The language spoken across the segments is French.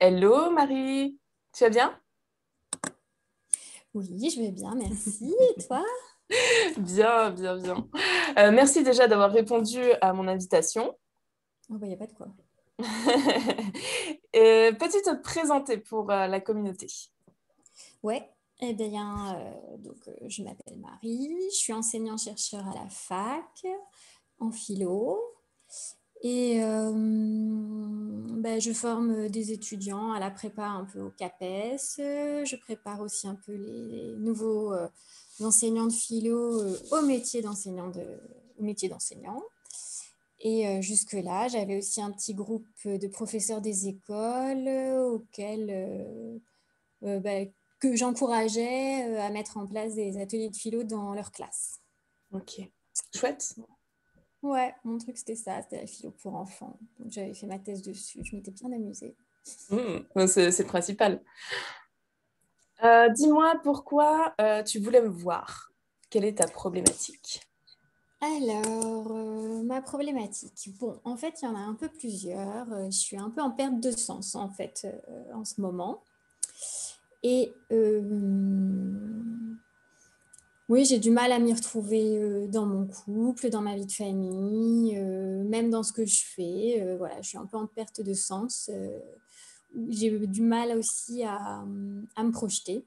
Hello Marie, tu vas bien? Oui, je vais bien, merci. Et toi? Bien, bien, bien. Merci déjà d'avoir répondu à mon invitation. Oh, bah, y a pas de quoi. Peux-tu te présenter pour la communauté? Ouais, eh bien, je m'appelle Marie, je suis enseignant-chercheur à la fac, en philo, et je forme des étudiants à la prépa un peu au CAPES. Je prépare aussi un peu les nouveaux enseignants de philo au métier d'enseignant. Et jusque-là, j'avais aussi un petit groupe de professeurs des écoles euh, bah, que j'encourageais à mettre en place des ateliers de philo dans leur classe. Ok, chouette. Ouais, mon truc c'était ça, c'était la philo pour enfants. Donc j'avais fait ma thèse dessus, je m'étais bien amusée. C'est le principal. Dis-moi pourquoi tu voulais me voir. Quelle est ta problématique? Alors, ma problématique. Bon, en fait, il y en a un peu plusieurs. Je suis un peu en perte de sens, en fait, en ce moment. Et oui, j'ai du mal à m'y retrouver dans mon couple, dans ma vie de famille, même dans ce que je fais. Voilà, je suis un peu en perte de sens. J'ai du mal aussi à me projeter.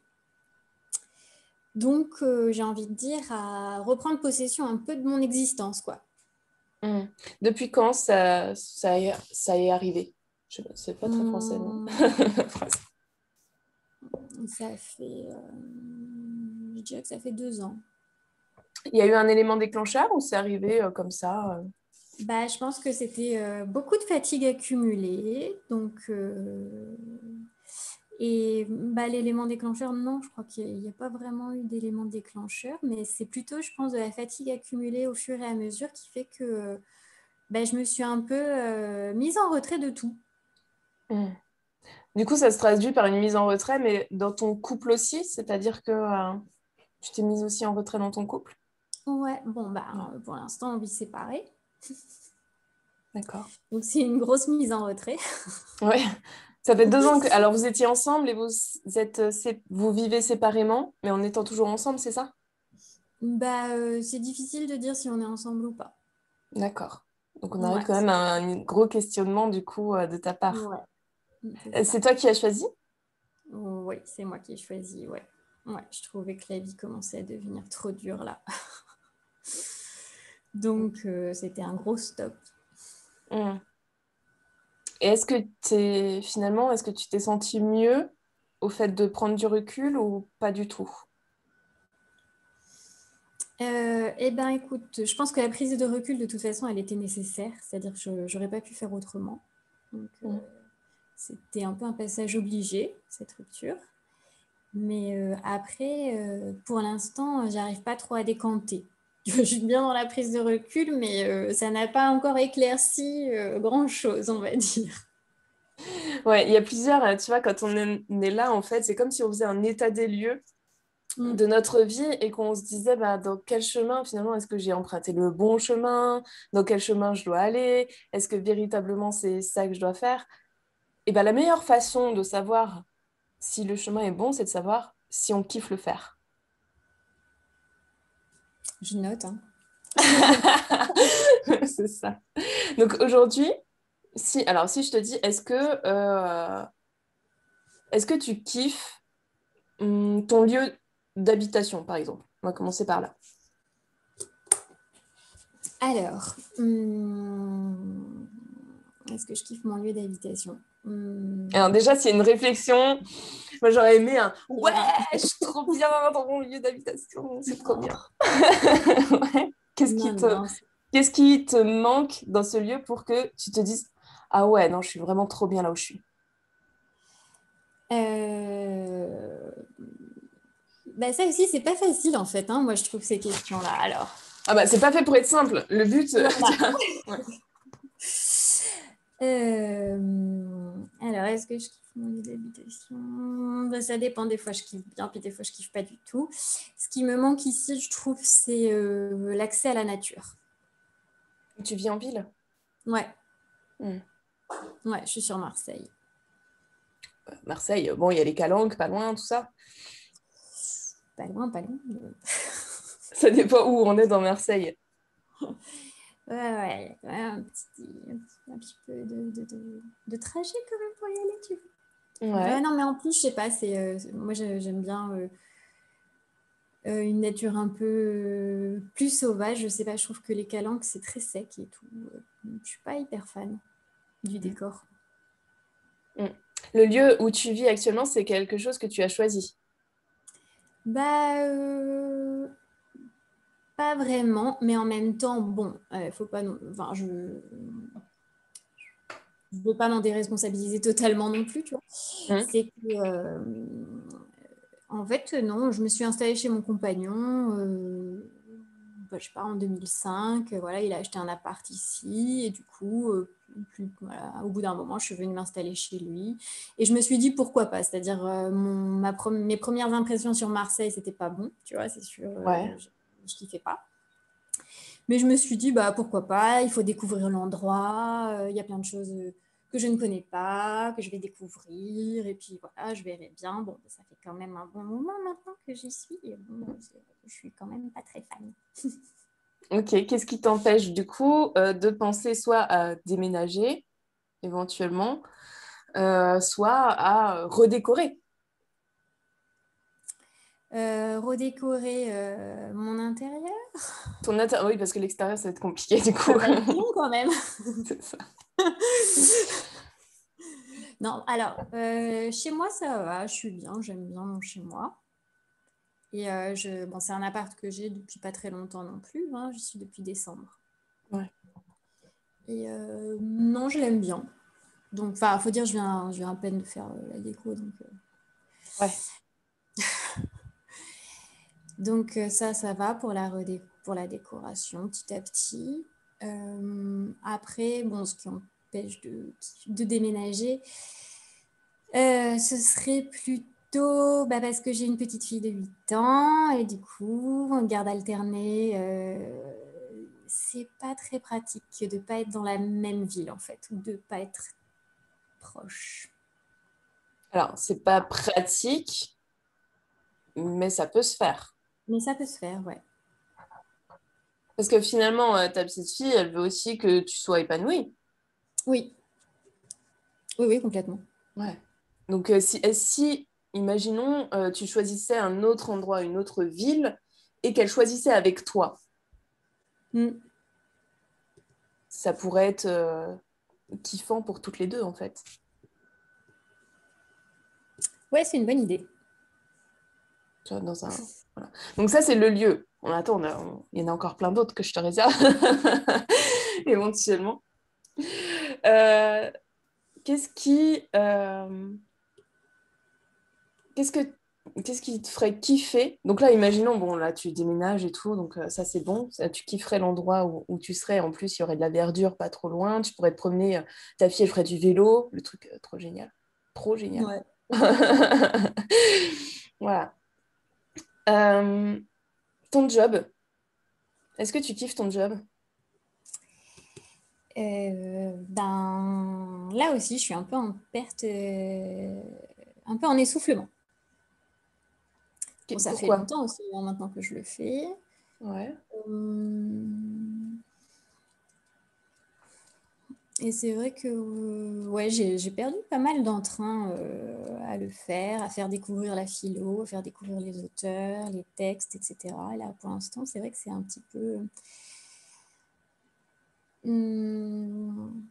Donc, j'ai envie de dire à reprendre possession un peu de mon existence, quoi. Hmm. Depuis quand ça est arrivé? Je sais pas, c'est pas très français, non? Hum, Ça fait, je dirais que ça fait 2 ans. Il y a eu un élément déclencheur ou c'est arrivé comme ça? Bah, je pense que c'était beaucoup de fatigue accumulée. Donc, et bah, l'élément déclencheur, non, je crois qu'il n'y a pas vraiment eu d'élément déclencheur, mais c'est plutôt, je pense, de la fatigue accumulée au fur et à mesure qui fait que bah, je me suis un peu mise en retrait de tout. Hmm. Du coup, ça se traduit par une mise en retrait, mais dans ton couple aussi, c'est-à-dire que tu t'es mise aussi en retrait dans ton couple? Ouais, bon, Ouais, bah, pour l'instant, on vit séparés. d'accord. Donc, c'est une grosse mise en retrait. Ouais, ça fait 2 ans que... Alors, vous étiez ensemble et vous vivez séparément, mais en étant toujours ensemble, c'est ça? Bah, c'est difficile de dire si on est ensemble ou pas. D'accord. Donc, on arrive Ouais, quand même à un gros questionnement, du coup, de ta part. ouais, c'est ça. C'est toi qui as choisi? Oui, c'est moi qui ai choisi, ouais. Ouais, je trouvais que la vie commençait à devenir trop dure là. Donc, c'était un gros stop. Hmm. Et est-ce que tu t'es senti mieux au fait de prendre du recul ou pas du tout? Eh ben, écoute, je pense que la prise de recul, de toute façon, elle était nécessaire. C'est-à-dire que je n'aurais pas pu faire autrement. Donc, Hmm. c'était un peu un passage obligé, cette rupture. Mais après, pour l'instant, j'arrive pas trop à décanter. Je suis bien dans la prise de recul, mais ça n'a pas encore éclairci grand-chose, on va dire. Ouais, il y a plusieurs, tu vois, quand on est là, en fait, c'est comme si on faisait un état des lieux Mm. de notre vie et qu'on se disait, bah, dans quel chemin, finalement, est-ce que j'ai emprunté le bon chemin? Dans quel chemin je dois aller? Est-ce que véritablement c'est ça que je dois faire? Et bah, la meilleure façon de savoir si le chemin est bon, c'est de savoir si on kiffe le faire. Je note, hein. C'est ça. Donc aujourd'hui, si je te dis, est-ce que tu kiffes ton lieu d'habitation, par exemple? On va commencer par là. Alors, est-ce que je kiffe mon lieu d'habitation? Alors déjà, s'il y a une réflexion, moi j'aurais aimé un «Ouais, Ouais. je suis trop bien dans mon lieu d'habitation, c'est trop bien». Non, Ouais. non, non. Qu'est-ce qui te manque dans ce lieu pour que tu te dises «Ah ouais, non, je suis vraiment trop bien là où je suis». Euh, Bah ça aussi, c'est pas facile en fait, hein, moi je trouve ces questions-là. Alors, Ah bah c'est pas fait pour être simple. Le but, voilà. ouais. Alors, est-ce que je kiffe mon lieu d'habitation? Bah, ça dépend, des fois je kiffe bien, puis des fois je kiffe pas du tout. Ce qui me manque ici, je trouve, c'est l'accès à la nature. Tu vis en ville? Ouais, Hmm. ouais, je suis sur Marseille. Marseille, bon, il y a les Calanques, pas loin, tout ça. Pas loin, pas loin. Ça dépend où on est dans Marseille. Ouais, ouais, il y a quand même un petit peu de trajet quand même pour y aller, tu vois. Ouais, Ouais. non, mais en plus, je sais pas, moi j'aime bien une nature un peu plus sauvage. Je sais pas, je trouve que les Calanques, c'est très sec et tout. Je suis pas hyper fan du décor. Mm. Le lieu où tu vis actuellement, c'est quelque chose que tu as choisi. Bah, pas vraiment, mais en même temps, bon, faut pas non, enfin, je veux pas m'en déresponsabiliser totalement non plus, tu vois. Mm. C'est que, en fait, non, je me suis installée chez mon compagnon, bah, je sais pas, en 2005. Voilà, il a acheté un appart ici, et du coup, voilà, au bout d'un moment, je suis venue m'installer chez lui. Et je me suis dit pourquoi pas. C'est-à-dire, mes premières impressions sur Marseille, c'était pas bon, tu vois, c'est sûr, Ouais. je kiffais pas. Mais je me suis dit, bah, pourquoi pas, il faut découvrir l'endroit, il y a plein de choses que je ne connais pas, que je vais découvrir, et puis voilà, je verrai bien. Bon, ça fait quand même un bon moment maintenant que j'y suis, et bon, je suis quand même pas très fan. Ok, qu'est-ce qui t'empêche du coup de penser soit à déménager éventuellement, soit à redécorer Redécorer mon intérieur, ton intérieur? Oui, parce que l'extérieur, ça va être compliqué du coup. ça va être long quand même. C'est ça. Non, alors, chez moi, ça va, je suis bien, j'aime bien mon chez moi. Et bon, c'est un appart que j'ai depuis pas très longtemps non plus, hein, j'y suis depuis décembre. Ouais. Et non, je l'aime bien. Donc, enfin, faut dire, je viens à peine de faire la déco. Ouais. Ça va pour pour la décoration petit à petit. Après, bon, ce qui empêche de déménager, ce serait plutôt bah, parce que j'ai une petite fille de 8 ans et du coup, en garde alternée, c'est pas très pratique de ne pas être dans la même ville en fait, ou de ne pas être proche. Alors, c'est pas pratique, mais ça peut se faire. Mais ça peut se faire, ouais. Parce que finalement, ta petite fille, elle veut aussi que tu sois épanouie. Oui, oui, oui, complètement. Ouais. Donc, si imaginons, tu choisissais un autre endroit, une autre ville, et qu'elle choisissait avec toi, Mm. ça pourrait être kiffant pour toutes les deux, en fait. Ouais, c'est une bonne idée. Tu vois, voilà. Donc, ça, c'est le lieu. On attend, il y en a encore plein d'autres que je te réserve, éventuellement. Euh, qu'est-ce qui, qu'est-ce que, qu'est-ce qui te ferait kiffer? Donc là, imaginons, bon, là, tu déménages et tout, donc ça, c'est bon. Ça, tu kifferais l'endroit où tu serais. En plus, il y aurait de la verdure pas trop loin. Tu pourrais te promener. Ta fille, elle ferait du vélo. Le truc, trop génial. Trop génial. Ouais. Voilà. Euh, ton job. Est-ce que tu kiffes ton job? Ben, là aussi, je suis un peu en perte, un peu en essoufflement. Bon, ça fait Pourquoi? longtemps aussi hein, maintenant que je le fais. Ouais. Hum, Et c'est vrai que ouais, j'ai perdu pas mal d'entrain à le faire, à faire découvrir la philo, à faire découvrir les auteurs, les textes, etc. Et là, pour l'instant, c'est vrai que c'est un petit peu... hum,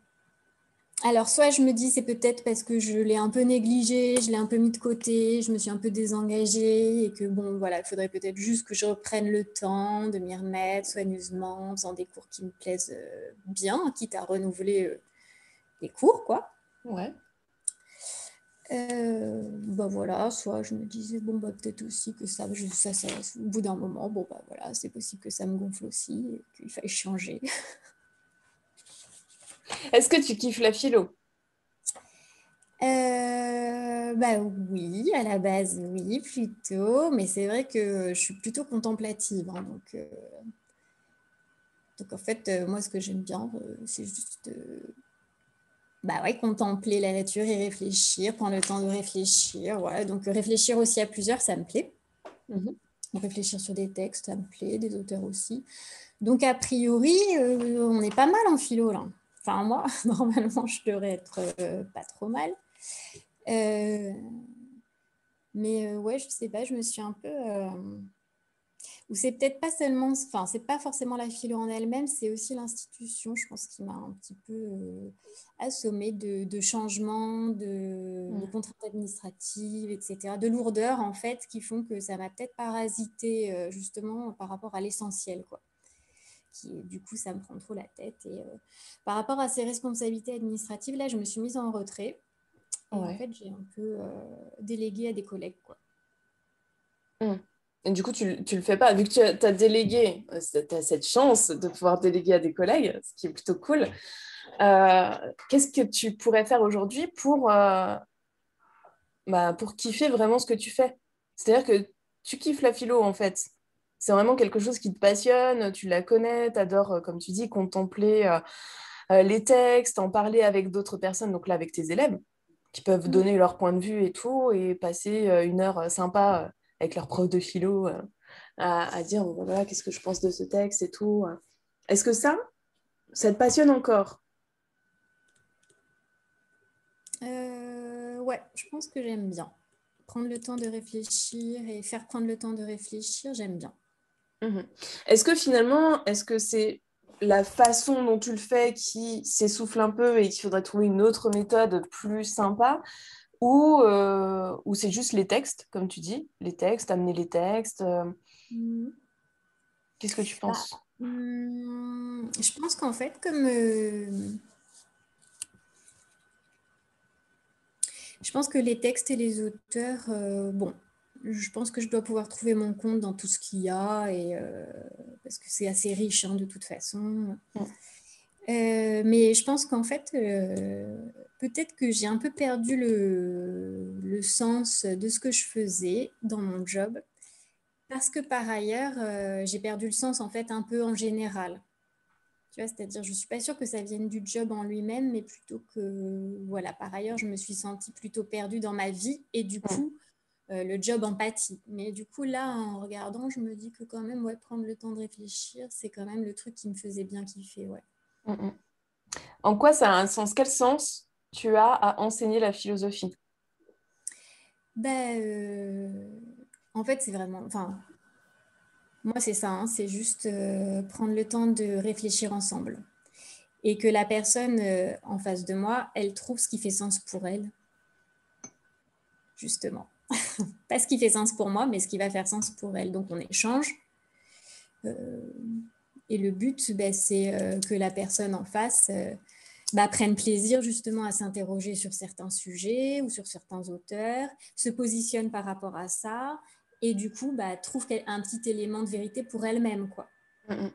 Alors, soit je me dis c'est peut-être parce que je l'ai un peu négligé, je l'ai un peu mis de côté, je me suis un peu désengagée et que bon, voilà, il faudrait peut-être juste que je reprenne le temps de m'y remettre soigneusement, en faisant des cours qui me plaisent bien, quitte à renouveler les cours, quoi. Ouais. Bah voilà, soit je me disais, bon, bah peut-être aussi que au bout d'un moment, bon, bah voilà, c'est possible que ça me gonfle aussi et qu'il faille changer. Est-ce que tu kiffes la philo? Bah oui, à la base, oui, plutôt, mais c'est vrai que je suis plutôt contemplative, hein, donc en fait, moi, ce que j'aime bien, c'est juste bah ouais, contempler la nature et réfléchir, prendre le temps de réfléchir. Voilà. Donc réfléchir aussi à plusieurs, ça me plaît. Réfléchir sur des textes, ça me plaît, des auteurs aussi. Donc a priori, on est pas mal en philo là. Enfin moi, normalement, je devrais être pas trop mal. Mais ouais, je sais pas, je me suis un peu... ou c'est peut-être pas seulement... Enfin, c'est pas forcément la philo en elle-même, c'est aussi l'institution, je pense, qui m'a un petit peu assommée de changements, de contraintes administratives, etc., de lourdeurs, en fait, qui font que ça m'a peut-être parasité, justement, par rapport à l'essentiel, quoi. Du coup, ça me prend trop la tête. Et par rapport à ces responsabilités administratives, là, je me suis mise en retrait. Et en fait, j'ai un peu délégué à des collègues, quoi. Et du coup, tu le fais pas. Vu que tu as délégué, tu as cette chance de pouvoir déléguer à des collègues, ce qui est plutôt cool. Qu'est-ce que tu pourrais faire aujourd'hui pour kiffer vraiment ce que tu fais? C'est-à-dire que tu kiffes la philo, en fait. C'est vraiment quelque chose qui te passionne, tu la connais, tu adores, comme tu dis, contempler les textes, en parler avec d'autres personnes, donc là, avec tes élèves, qui peuvent donner leur point de vue et tout, et passer une heure sympa avec leur prof de philo à dire, bon, voilà, qu'est-ce que je pense de ce texte et tout. Est-ce que ça te passionne encore? Ouais, je pense que j'aime bien. Prendre le temps de réfléchir et faire prendre le temps de réfléchir, j'aime bien. Mhm. Est-ce que finalement, est-ce que c'est la façon dont tu le fais qui s'essouffle un peu et qu'il faudrait trouver une autre méthode plus sympa ou c'est juste les textes, comme tu dis, les textes, amener les textes qu'est-ce que tu Bah, penses? je pense qu'en fait, comme je pense que les textes et les auteurs, bon, je pense que je dois pouvoir trouver mon compte dans tout ce qu'il y a, et, parce que c'est assez riche hein, de toute façon. Mais je pense qu'en fait, peut-être que j'ai un peu perdu le sens de ce que je faisais dans mon job, parce que par ailleurs, j'ai perdu le sens en fait un peu en général. Tu vois, c'est-à-dire, je ne suis pas sûre que ça vienne du job en lui-même, mais plutôt que, voilà, par ailleurs, je me suis sentie plutôt perdue dans ma vie et du coup, le job en pâtit. Mais du coup, là, en regardant, je me dis que quand même, ouais, prendre le temps de réfléchir, c'est quand même le truc qui me faisait bien kiffer, ouais. Mm, mm. En quoi ça a un sens? Quel sens tu as à enseigner la philosophie? Ben, en fait, c'est vraiment, enfin, moi, c'est ça, hein, c'est juste prendre le temps de réfléchir ensemble. Et que la personne en face de moi, elle trouve ce qui fait sens pour elle, justement. Pas ce qui fait sens pour moi, mais ce qui va faire sens pour elle. Donc on échange. Et le but, ben, c'est que la personne en face prenne plaisir justement à s'interroger sur certains sujets ou sur certains auteurs, se positionne par rapport à ça, et du coup, trouve un petit élément de vérité pour elle-même, quoi. Mm, mm.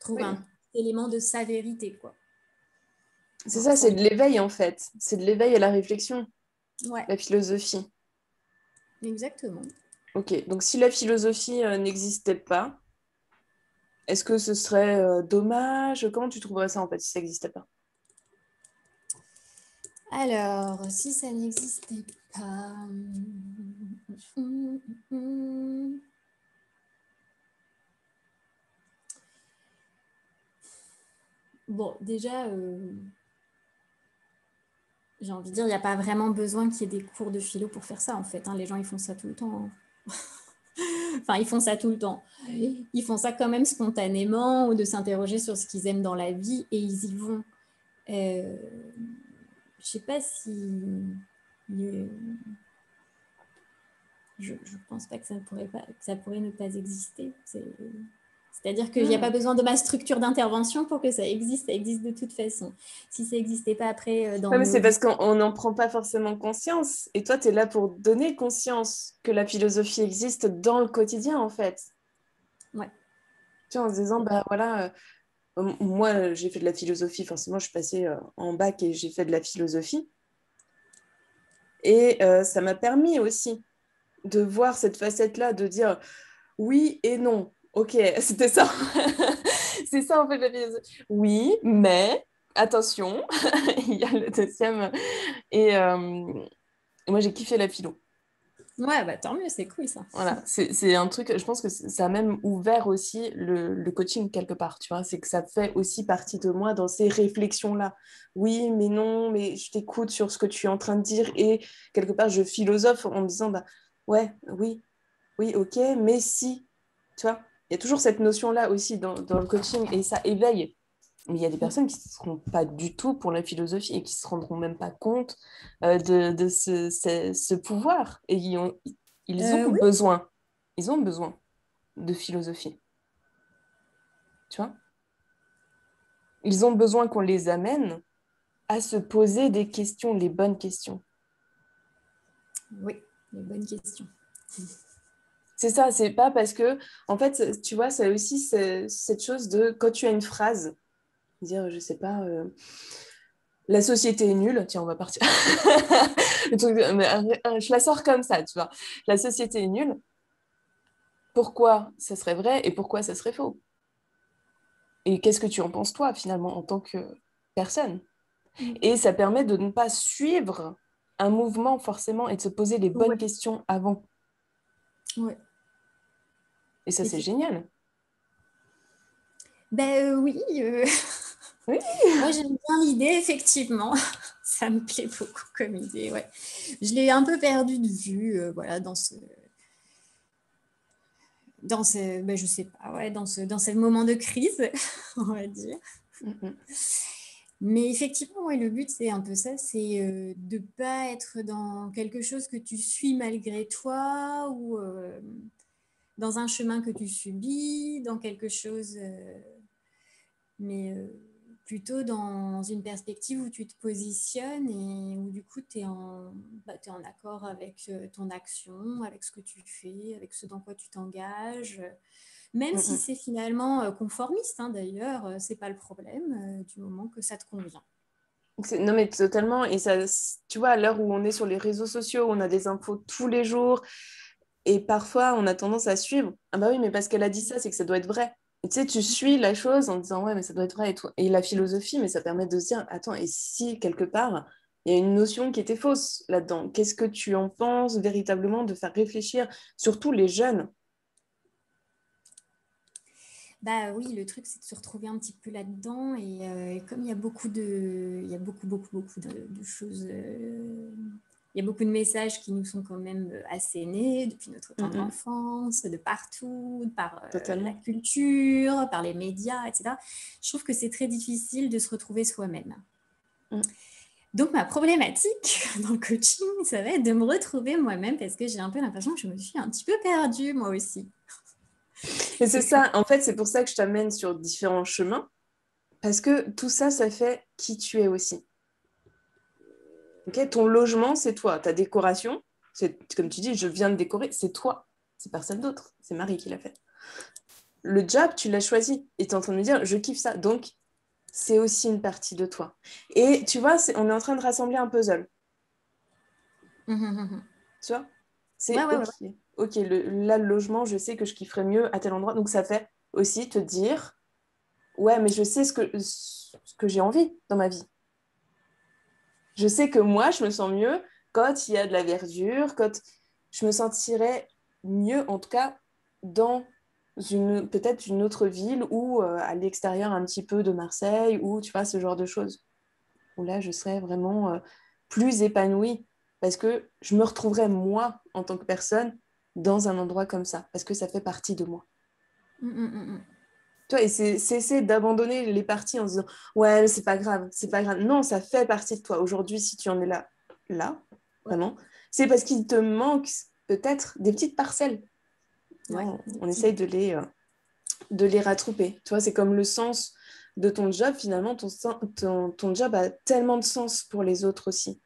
Trouve Oui. un élément de sa vérité, quoi. C'est Enfin, ça, ça c'est de l'éveil en fait. C'est de l'éveil à la réflexion, ouais, la philosophie. exactement. Ok, donc si la philosophie n'existait pas, est-ce que ce serait dommage? Comment tu trouverais ça en fait si ça n'existait pas? Alors, si ça n'existait pas... Bon, déjà, j'ai envie de dire, il n'y a pas vraiment besoin qu'il y ait des cours de philo pour faire ça, en fait. Hein. Les gens, ils font ça tout le temps. Hein. Enfin, ils font ça tout le temps. Ils font ça quand même spontanément ou de s'interroger sur ce qu'ils aiment dans la vie et ils y vont. Je sais pas si... Je pense pas que ça pourrait ne pas exister. C'est-à-dire qu'il n'y a pas besoin de ma structure d'intervention pour que ça existe de toute façon. Si ça n'existait pas après dans Ouais, mais nos c'est vies. parce qu'on n'en prend pas forcément conscience. Et toi, tu es là pour donner conscience que la philosophie existe dans le quotidien, en fait. Ouais. Tu vois, en se disant, bah voilà, moi, j'ai fait de la philosophie, forcément, je suis passée en bac et j'ai fait de la philosophie. Et ça m'a permis aussi de voir cette facette-là, de dire oui et non. Ok, c'était ça. C'est ça, en fait, la philosophie. Oui, mais. attention, il y a le deuxième. Et moi, j'ai kiffé la philo. Ouais, bah tant mieux, c'est cool ça. Voilà, c'est un truc, je pense que ça a même ouvert aussi le coaching quelque part, tu vois, c'est que ça fait aussi partie de moi dans ces réflexions-là. Oui, mais non, mais je t'écoute sur ce que tu es en train de dire et quelque part, je philosophe en me disant, bah ouais, oui, oui, ok, mais si, tu vois, il y a toujours cette notion-là aussi dans le coaching et ça éveille. Mais il y a des personnes qui ne seront pas du tout pour la philosophie et qui ne se rendront même pas compte de ce pouvoir. Et ils ont Oui, besoin, ils ont besoin de philosophie, tu vois. Ils ont besoin qu'on les amène à se poser des questions, les bonnes questions. oui, les bonnes questions. C'est ça, c'est pas parce que, en fait, tu vois, c'est aussi cette chose de quand tu as une phrase, dire, je sais pas, la société est nulle, tiens, on va partir. Je la sors comme ça, tu vois. La société est nulle, pourquoi ça serait vrai et pourquoi ça serait faux? Et qu'est-ce que tu en penses, toi, finalement, en tant que personne? Et ça permet de ne pas suivre un mouvement forcément et de se poser les bonnes Ouais, questions avant. ouais. Et ça, c'est Effectivement. génial. Ben oui, Oui. moi j'aime bien l'idée, effectivement. Ça me plaît beaucoup comme idée, ouais. Je l'ai un peu perdu de vue, voilà, ben, je sais pas, ouais, dans ces moments de crise, on va dire. Mhm. Mais effectivement, ouais, le but, c'est un peu ça, c'est de ne pas être dans quelque chose que tu suis malgré toi ou dans un chemin que tu subis, dans quelque chose, mais plutôt dans une perspective où tu te positionnes et où du coup, tu es t'es en accord avec ton action, avec ce que tu fais, avec ce dans quoi tu t'engages. Même si Mhm. c'est finalement conformiste, hein, d'ailleurs, c'est pas le problème du moment que ça te convient. Non, mais totalement. Et ça, tu vois, à l'heure où on est sur les réseaux sociaux, on a des infos tous les jours. Et parfois, on a tendance à suivre. Ah bah oui, mais parce qu'elle a dit ça, c'est que ça doit être vrai. Et tu sais, tu suis la chose en disant, ouais, mais ça doit être vrai et tout. Et la philosophie, mais ça permet de se dire, attends, et si quelque part, il y a une notion qui était fausse là-dedans, qu'est-ce que tu en penses véritablement de faire réfléchir, surtout les jeunes? Bah oui, le truc, c'est de se retrouver un petit peu là-dedans. Et comme il y a il y a beaucoup de choses, il y a beaucoup de messages qui nous sont quand même assénés depuis notre Mm, tendre mm, enfance, de partout, par la totalement. culture, par les médias, etc. Je trouve que c'est très difficile de se retrouver soi-même. Mm. Donc, ma problématique dans le coaching, ça va être de me retrouver moi-même parce que j'ai un peu l'impression que je me suis un petit peu perdue moi aussi. Et c'est ça, en fait, c'est pour ça que je t'amène sur différents chemins, parce que tout ça, ça fait qui tu es aussi. Ok, ton logement, c'est toi. Ta décoration, c'est comme tu dis, je viens de décorer, c'est toi. C'est personne d'autre. C'est Marie qui l'a fait. Le job, tu l'as choisi. Et tu es en train de me dire, je kiffe ça. Donc, c'est aussi une partie de toi. Et tu vois, on est en train de rassembler un puzzle. Tu vois? Ouais, C'est ouais, ouais. OK. OK, là, le logement, je sais que je kifferais mieux à tel endroit. Donc, ça fait aussi te dire, ouais, mais je sais ce que j'ai envie dans ma vie. Je sais que moi, je me sens mieux quand il y a de la verdure, quand je me sentirais mieux, en tout cas, dans peut-être une autre ville ou à l'extérieur un petit peu de Marseille ou tu vois, ce genre de choses. Où là, je serais vraiment plus épanouie parce que je me retrouverais moi en tant que personne dans un endroit comme ça parce que ça fait partie de moi. Mm, mm, mm, mm. Tu vois, et c'est cesser d'abandonner les parties en se disant ouais, mais c'est pas grave, c'est pas grave. Non, ça fait partie de toi. Aujourd'hui, si tu en es là, là, Ouais, vraiment, c'est parce qu'il te manque peut-être des petites parcelles. ouais, Non, des on petits essaye bouts. de les rattraper. Tu vois, c'est comme le sens de ton job. Finalement, ton job a tellement de sens pour les autres aussi.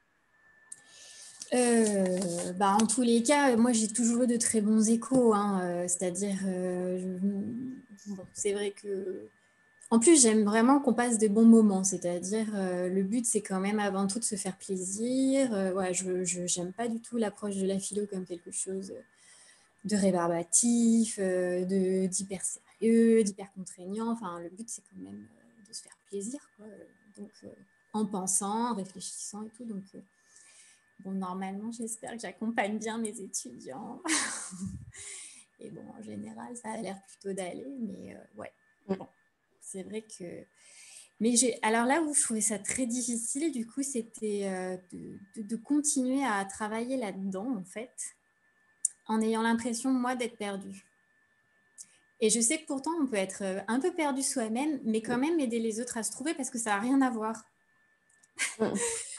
Bah, en tous les cas, moi j'ai toujours eu de très bons échos, hein, c'est-à-dire, bon, c'est vrai que. En plus, j'aime vraiment qu'on passe des bons moments, c'est-à-dire, le but c'est quand même avant tout de se faire plaisir. Ouais, j'aime pas du tout l'approche de la philo comme quelque chose de rébarbatif, d'hyper sérieux, d'hyper contraignant. Enfin, le but c'est quand même de se faire plaisir, quoi. Donc, en pensant, en réfléchissant et tout. Donc, bon, normalement, j'espère que j'accompagne bien mes étudiants. Et bon, en général, ça a l'air plutôt d'aller. Mais ouais, bon, c'est vrai que... Mais alors là où je trouvais ça très difficile, du coup, c'était de continuer à travailler là-dedans, en fait, en ayant l'impression, moi, d'être perdue. Et je sais que pourtant, on peut être un peu perdu soi-même, mais quand même aider les autres à se trouver parce que ça n'a rien à voir.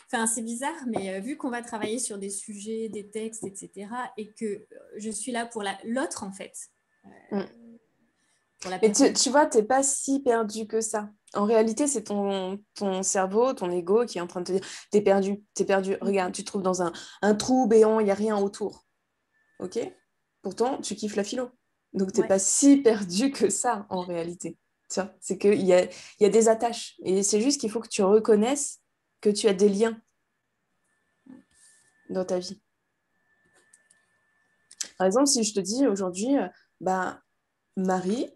Enfin, c'est bizarre, mais vu qu'on va travailler sur des sujets, des textes, etc., et que je suis là pour l'autre, en fait, pour la Mais personne. tu vois, t'es pas si perdu que ça. En réalité, c'est ton cerveau, ton ego qui est en train de te dire, t'es perdu, t'es perdu. Regarde, tu te trouves dans un trou béant, il n'y a rien autour. OK? Pourtant, tu kiffes la philo. Donc, t'es Ouais. pas si perdu que ça, en réalité. Tu vois, c'est qu'il y a des attaches. Et c'est juste qu'il faut que tu reconnaisses que tu as des liens dans ta vie. Par exemple, si je te dis aujourd'hui, bah, Marie,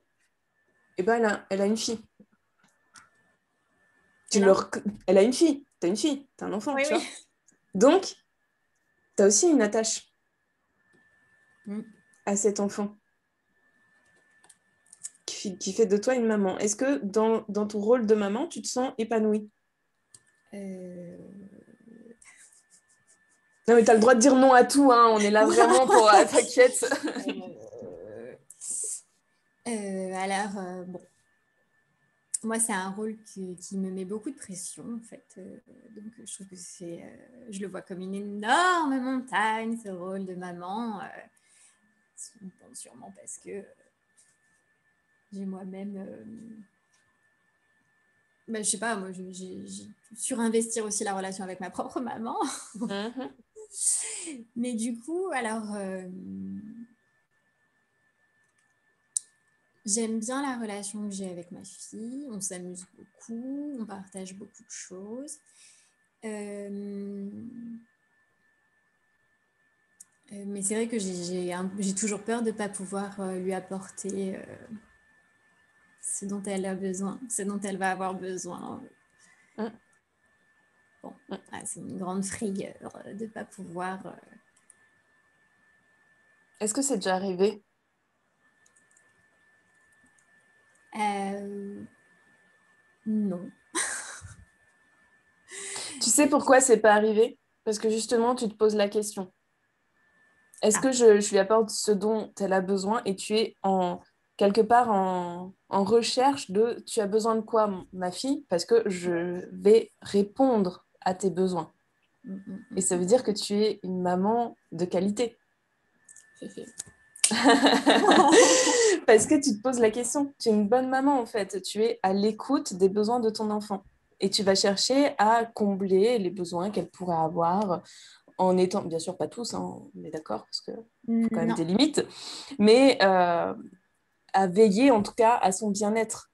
eh ben, elle a une fille. Tu Elle le a rec- Elle a une fille. T'as une fille, t'as un enfant, Oui, tu oui. vois. Donc, tu as aussi une attache à cet enfant qui fait de toi une maman. Est-ce que dans ton rôle de maman, tu te sens épanouie? Euh, Non, mais tu as le droit de dire non à tout, hein. On est là vraiment pour... t'inquiète. bon, moi, c'est un rôle qui me met beaucoup de pression, en fait. Donc, je trouve que je le vois comme une énorme montagne, ce rôle de maman. Bon, sûrement parce que j'ai moi-même... je sais pas, moi, j'ai surinvestir aussi la relation avec ma propre maman. Mhm. Mais du coup, alors... j'aime bien la relation que j'ai avec ma fille. On s'amuse beaucoup, on partage beaucoup de choses. Mais c'est vrai que j'ai toujours peur de ne pas pouvoir lui apporter ce dont elle a besoin, ce dont elle va avoir besoin. Mhm. Bon, c'est une grande frayeur de ne pas pouvoir... Est-ce que c'est déjà arrivé? Non. Tu sais pourquoi c'est pas arrivé? Parce que justement, tu te poses la question. Est-ce Ah, que je lui apporte ce dont elle a besoin et tu es quelque part en recherche de tu as besoin de quoi, ma fille? Parce que je vais répondre à tes besoins. Et ça veut dire que tu es une maman de qualité. Parce que tu te poses la question. Tu es une bonne maman en fait. Tu es à l'écoute des besoins de ton enfant. Et tu vas chercher à combler les besoins qu'elle pourrait avoir en étant, bien sûr pas tous, hein, on est d'accord, parce qu'il faut quand même non. des limites, mais à veiller en tout cas à son bien-être.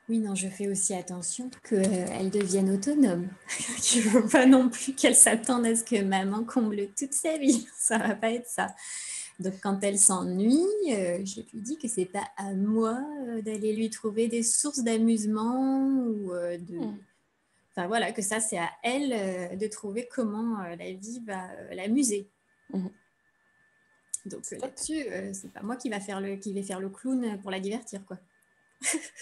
Oui, non, je fais aussi attention qu'elle devienne autonome. Je ne veux pas non plus qu'elle s'attende à ce que maman comble toute sa vie. Ça ne va pas être ça. Donc, quand elle s'ennuie, je lui dis que c'est pas à moi d'aller lui trouver des sources d'amusement ou Enfin voilà, que ça, c'est à elle de trouver comment la vie va l'amuser. Mhm. Donc C'est top. là-dessus, c'est pas moi qui vais faire le clown pour la divertir, quoi.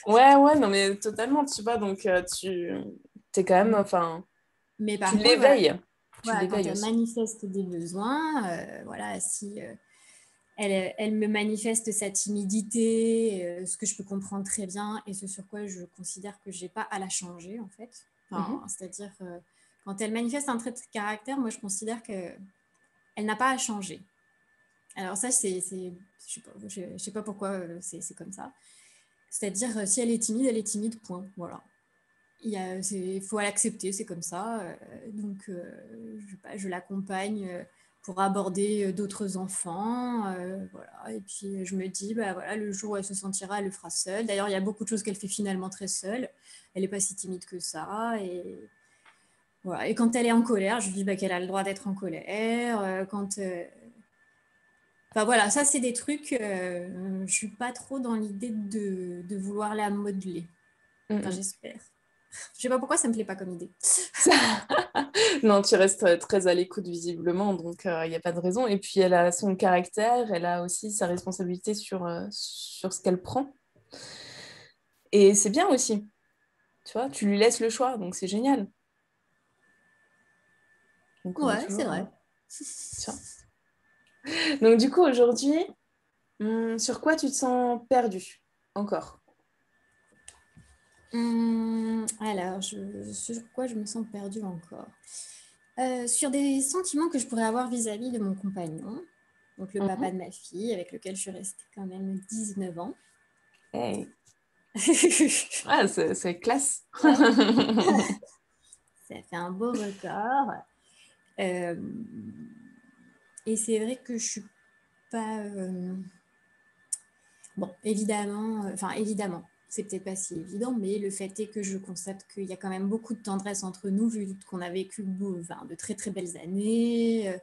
Ouais, ouais, non, mais totalement, tu vois, donc tu es quand même, enfin, Mais tu par contre, l'éveilles. Tu voilà, quand l'éveilles elle aussi. manifeste des besoins, voilà, si elle me manifeste sa timidité, ce que je peux comprendre très bien et ce sur quoi je considère que j'ai pas à la changer en fait. Mhm. Enfin, c'est-à-dire quand elle manifeste un trait de caractère, moi je considère que elle n'a pas à changer. Alors ça, je sais pas pourquoi c'est comme ça. C'est-à-dire si elle est timide, point. Voilà. Il faut l'accepter, c'est comme ça. Donc, je l'accompagne pour aborder d'autres enfants. Voilà. Et puis, je me dis, bah, voilà, le jour où elle se sentira, elle le fera seule. D'ailleurs, il y a beaucoup de choses qu'elle fait finalement très seule. Elle n'est pas si timide que ça. Voilà. Et quand elle est en colère, je lui dis bah, qu'elle a le droit d'être en colère. Enfin voilà, ça c'est des trucs, je suis pas trop dans l'idée de vouloir la modeler. Enfin, Mm, j'espère. Je sais pas pourquoi ça me plaît pas comme idée. Non, tu restes très à l'écoute visiblement, donc il n'y a pas de raison. Et puis elle a son caractère, elle a aussi sa responsabilité sur ce qu'elle prend. Et c'est bien aussi, tu vois, tu lui laisses le choix, donc c'est génial. Donc on est Ouais, c'est toujours... vrai. tu vois. Donc du coup, aujourd'hui, sur quoi tu te sens perdu encore? Alors, sur quoi je me sens perdue encore? Sur des sentiments que je pourrais avoir vis-à-vis de mon compagnon, donc le papa Mhm. de ma fille, avec lequel je suis restée quand même 19 ans. Hey. Ah, c'est classe. Ouais, ça fait un beau record. Euh, et c'est vrai que je suis pas... bon, évidemment, enfin évidemment, c'est peut-être pas si évident, mais le fait est que je constate qu'il y a quand même beaucoup de tendresse entre nous, vu qu'on a vécu enfin, de très très belles années.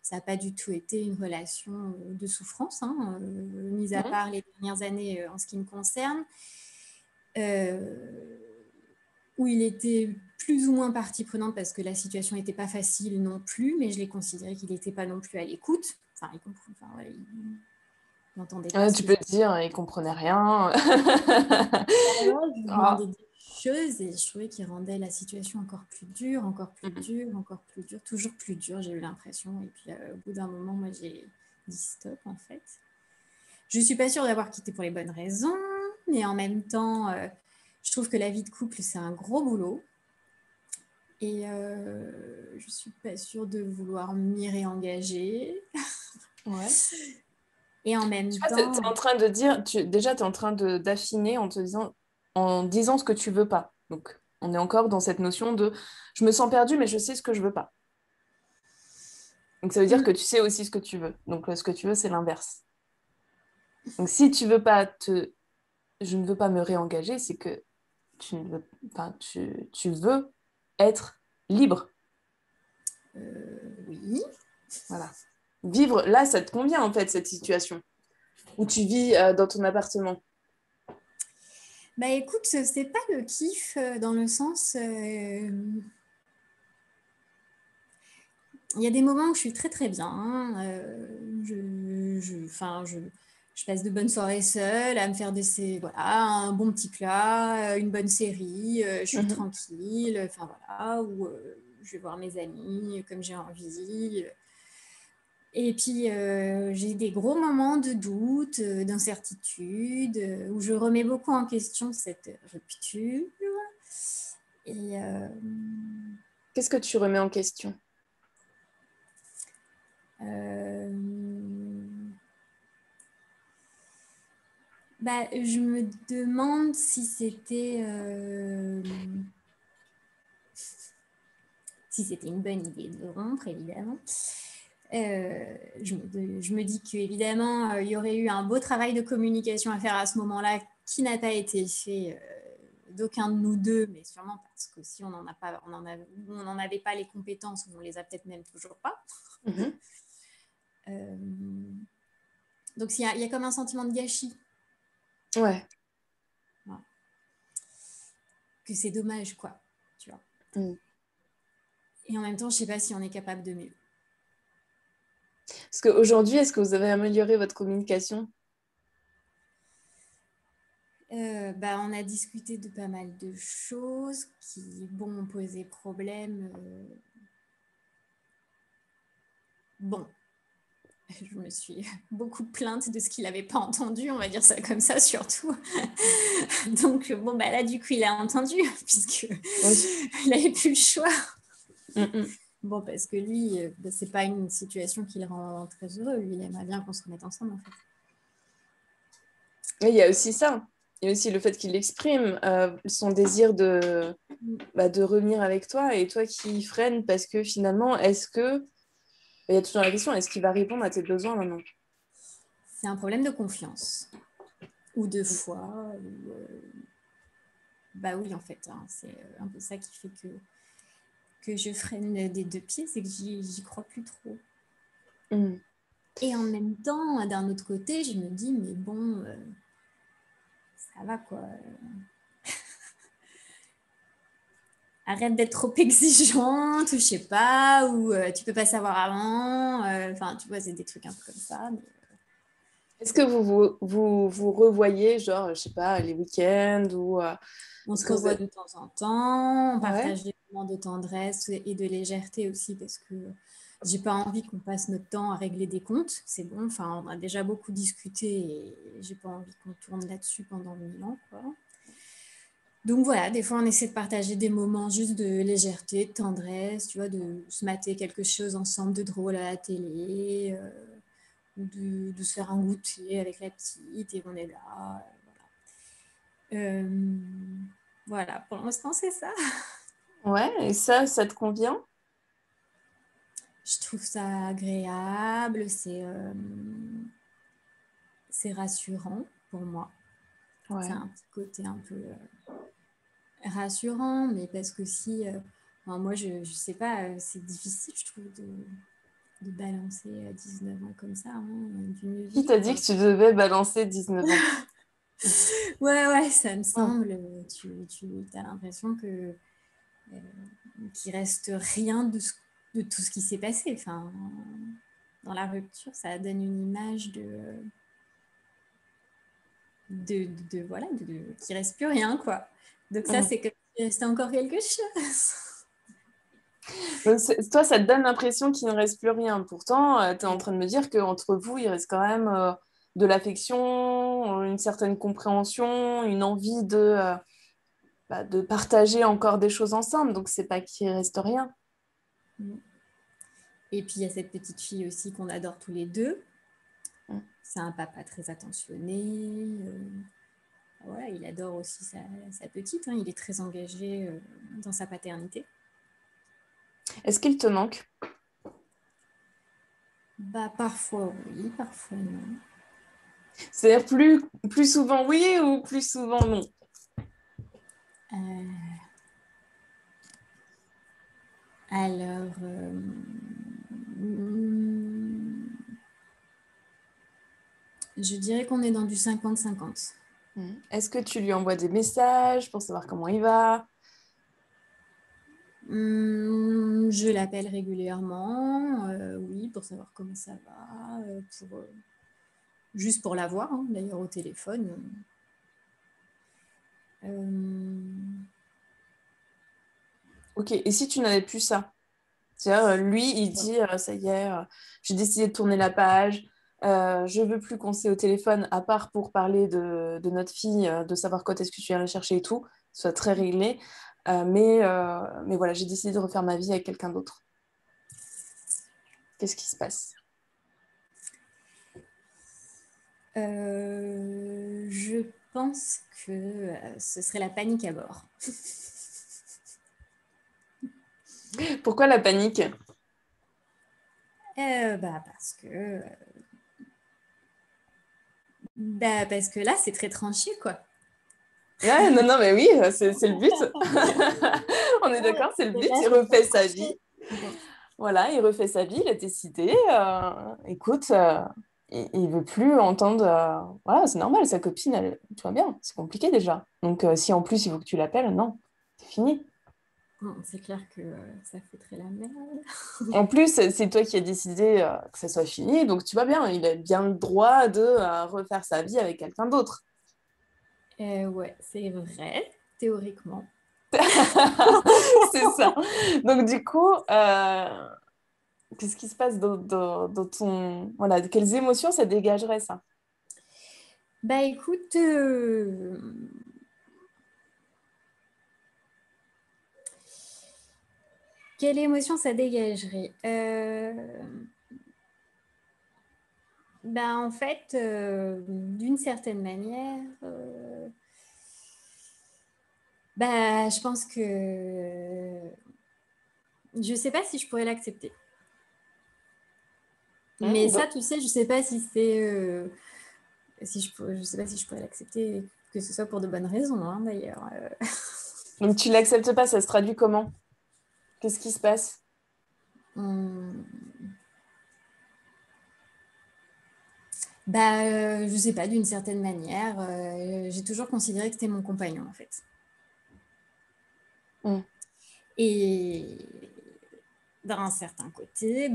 Ça n'a pas du tout été une relation de souffrance, hein, mis à Mhm. part les dernières années en ce qui me concerne, euh, où il était plus ou moins partie prenante parce que la situation n'était pas facile non plus, mais je l'ai considéré qu'il n'était pas non plus à l'écoute. Enfin, il comprend, enfin, ouais, il n'entendait pas Ouais, ce tu que je peux te dire, il comprenait rien. je lui demandais Ah. des choses et je trouvais qu'il rendait la situation encore plus dure, encore plus Mhm. dure, encore plus dure, toujours plus dure, j'ai eu l'impression. Et puis au bout d'un moment, moi, j'ai dit stop, en fait. Je ne suis pas sûre d'avoir quitté pour les bonnes raisons, mais en même temps, je trouve que la vie de couple, c'est un gros boulot. Et je ne suis pas sûre de vouloir m'y réengager. Ouais. Et en Tu même vois, t'es temps, en train de dire, déjà, tu es en train d'affiner en disant ce que tu veux pas. Donc, on est encore dans cette notion de je me sens perdue, mais je sais ce que je veux pas. Donc, ça veut dire que tu sais aussi ce que tu veux. Donc, ce que tu veux, c'est l'inverse. Donc, si tu veux pas je ne veux pas me réengager, c'est que tu ne veux, enfin, tu veux être libre. oui. Voilà. Vivre, là, ça te convient, en fait, cette situation où tu vis dans ton appartement. Bah écoute, c'est pas le kiff dans le sens. Il y a des moments où je suis très très bien, hein. Enfin, je passe de bonnes soirées seule à me faire voilà, un bon petit plat, une bonne série, je suis Mhm. tranquille, enfin voilà, ou je vais voir mes amis comme j'ai envie. Et puis j'ai des gros moments de doute, d'incertitude, où je remets beaucoup en question cette rupture. Et Qu'est-ce que tu remets en question? euh, bah, je me demande si c'était une bonne idée de rompre, évidemment. Je me dis qu'évidemment, il y aurait eu un beau travail de communication à faire à ce moment-là qui n'a pas été fait d'aucun de nous deux, mais sûrement parce que si on n'en a pas, on n'en avait pas les compétences, ou on les a peut-être même toujours pas. Mhm. Euh, donc il y a comme un sentiment de gâchis, Ouais. voilà. Que c'est dommage, quoi, tu vois. Mm. Et en même temps, je sais pas si on est capable de mieux. Parce qu'aujourd'hui, est-ce que vous avez amélioré votre communication? Bah, on a discuté de pas mal de choses qui, bon, ont posé problème. Bon, je me suis beaucoup plainte de ce qu'il n'avait pas entendu, on va dire ça comme ça surtout. Donc, bon, bah là, du coup, il a entendu, puisqu'il Oui. n'avait plus le choix. Mm, mm. Bon, parce que lui, bah, c'est pas une situation qui le rend très heureux. Lui, il aimerait bien qu'on se remette ensemble, en fait. Et il y a aussi ça. Il y a aussi le fait qu'il exprime son désir de revenir avec toi et toi qui freine parce que finalement, est-ce que... Il y a toujours la question, est-ce qu'il va répondre à tes besoins maintenant? C'est un problème de confiance ou de foi. Bah oui, en fait, hein, c'est un peu ça qui fait que je freine des deux pieds, c'est que j'y crois plus trop. Mm. Et en même temps, d'un autre côté, je me dis, mais bon, ça va quoi. Arrête d'être trop exigeante, ou je sais pas, ou tu peux pas savoir avant. Enfin, tu vois, c'est des trucs un peu comme ça. Mais... Est-ce que vous revoyez, genre, je sais pas, les week-ends ou On est-ce se que vous revoit êtes... de temps en temps, on Ouais. partage des moments de tendresse et de légèreté aussi parce que j'ai pas envie qu'on passe notre temps à régler des comptes. C'est bon, enfin, on a déjà beaucoup discuté et j'ai pas envie qu'on tourne là-dessus pendant 1000 ans, quoi. Donc voilà, des fois on essaie de partager des moments juste de légèreté, de tendresse, tu vois, de se mater quelque chose ensemble de drôle à la télé, ou de se faire un goûter avec la petite et on est là. Voilà. Voilà, pour l'instant c'est ça. Ouais, et ça te convient? Je trouve ça agréable, c'est rassurant pour moi. C'est Ouais. un petit côté un peu rassurant, mais parce que si, enfin, moi je sais pas, c'est difficile je trouve de balancer à 19 ans comme ça, hein, d'une Qui vie, t'a dit quoi. que tu devais balancer 19 ans? Ouais, ça me Hmm. semble, tu as l'impression que qu'il reste rien de tout ce qui s'est passé. Enfin, dans la rupture, ça donne une image voilà, qu'il reste plus rien, quoi. Donc ça, Hmm. c'est comme s'il restait encore quelque chose. Donc, toi, ça te donne l'impression qu'il ne reste plus rien. Pourtant, tu es en train de me dire qu'entre vous, il reste quand même de l'affection, une certaine compréhension, une envie de partager encore des choses ensemble. Donc, c'est pas qu'il reste rien. Et puis il y a cette petite fille aussi qu'on adore tous les deux. Hmm. C'est un papa très attentionné. Voilà, il adore aussi sa petite, hein. Il est très engagé dans sa paternité. Est-ce qu'il te manque? Bah parfois oui, parfois non. C'est-à-dire plus souvent oui ou plus souvent non? Euh, alors, je dirais qu'on est dans du 50-50. Hmm. Est-ce que tu lui envoies des messages pour savoir comment il va? Je l'appelle régulièrement, oui, pour savoir comment ça va, juste pour la voir, hein, d'ailleurs au téléphone. Euh, Ok, et si tu n'avais plus ça? C'est-à-dire, lui, il dit, ça y est, j'ai décidé de tourner la page, je veux plus qu'on s'ait au téléphone, à part pour parler de notre fille, de savoir quand est-ce que tu viens la chercher et tout, soit très réglé. Mais voilà, j'ai décidé de refaire ma vie avec quelqu'un d'autre. Qu'est-ce qui se passe? je pense que ce serait la panique à bord. Pourquoi la panique? Parce que là, c'est très tranché, quoi. Ouais, non, non, mais oui, c'est le but. On est Ouais, d'accord, c'est le et but. là, Il c'est très refait sa vie. tranché. Bon. Voilà, il refait sa vie, il a décidé. Écoute, il veut plus entendre. Voilà, c'est normal, sa copine, tout va bien, c'est compliqué déjà. Donc, si en plus il faut que tu l'appelles, non, c'est fini. Bon, c'est clair que ça foutrait la merde. En plus, c'est toi qui as décidé que ça soit fini, donc tu vas bien. Il a bien le droit de refaire sa vie avec quelqu'un d'autre. Ouais, c'est vrai, théoriquement. C'est ça. Donc, du coup, qu'est-ce qui se passe dans ton... Voilà, quelles émotions ça dégagerait, ça? Bah écoute, quelle émotion ça dégagerait? Bah en fait, d'une certaine manière, bah je pense que je sais pas si je pourrais l'accepter. Mais ça, Donc, tu sais, je sais pas si c'est je sais pas si je pourrais l'accepter, que ce soit pour de bonnes raisons, hein, d'ailleurs. donc tu l'acceptes pas, ça se traduit comment? Qu'est-ce qui se passe? Hum, Je sais pas, d'une certaine manière, j'ai toujours considéré que c'était mon compagnon, en fait. Mm. Et d'un certain côté,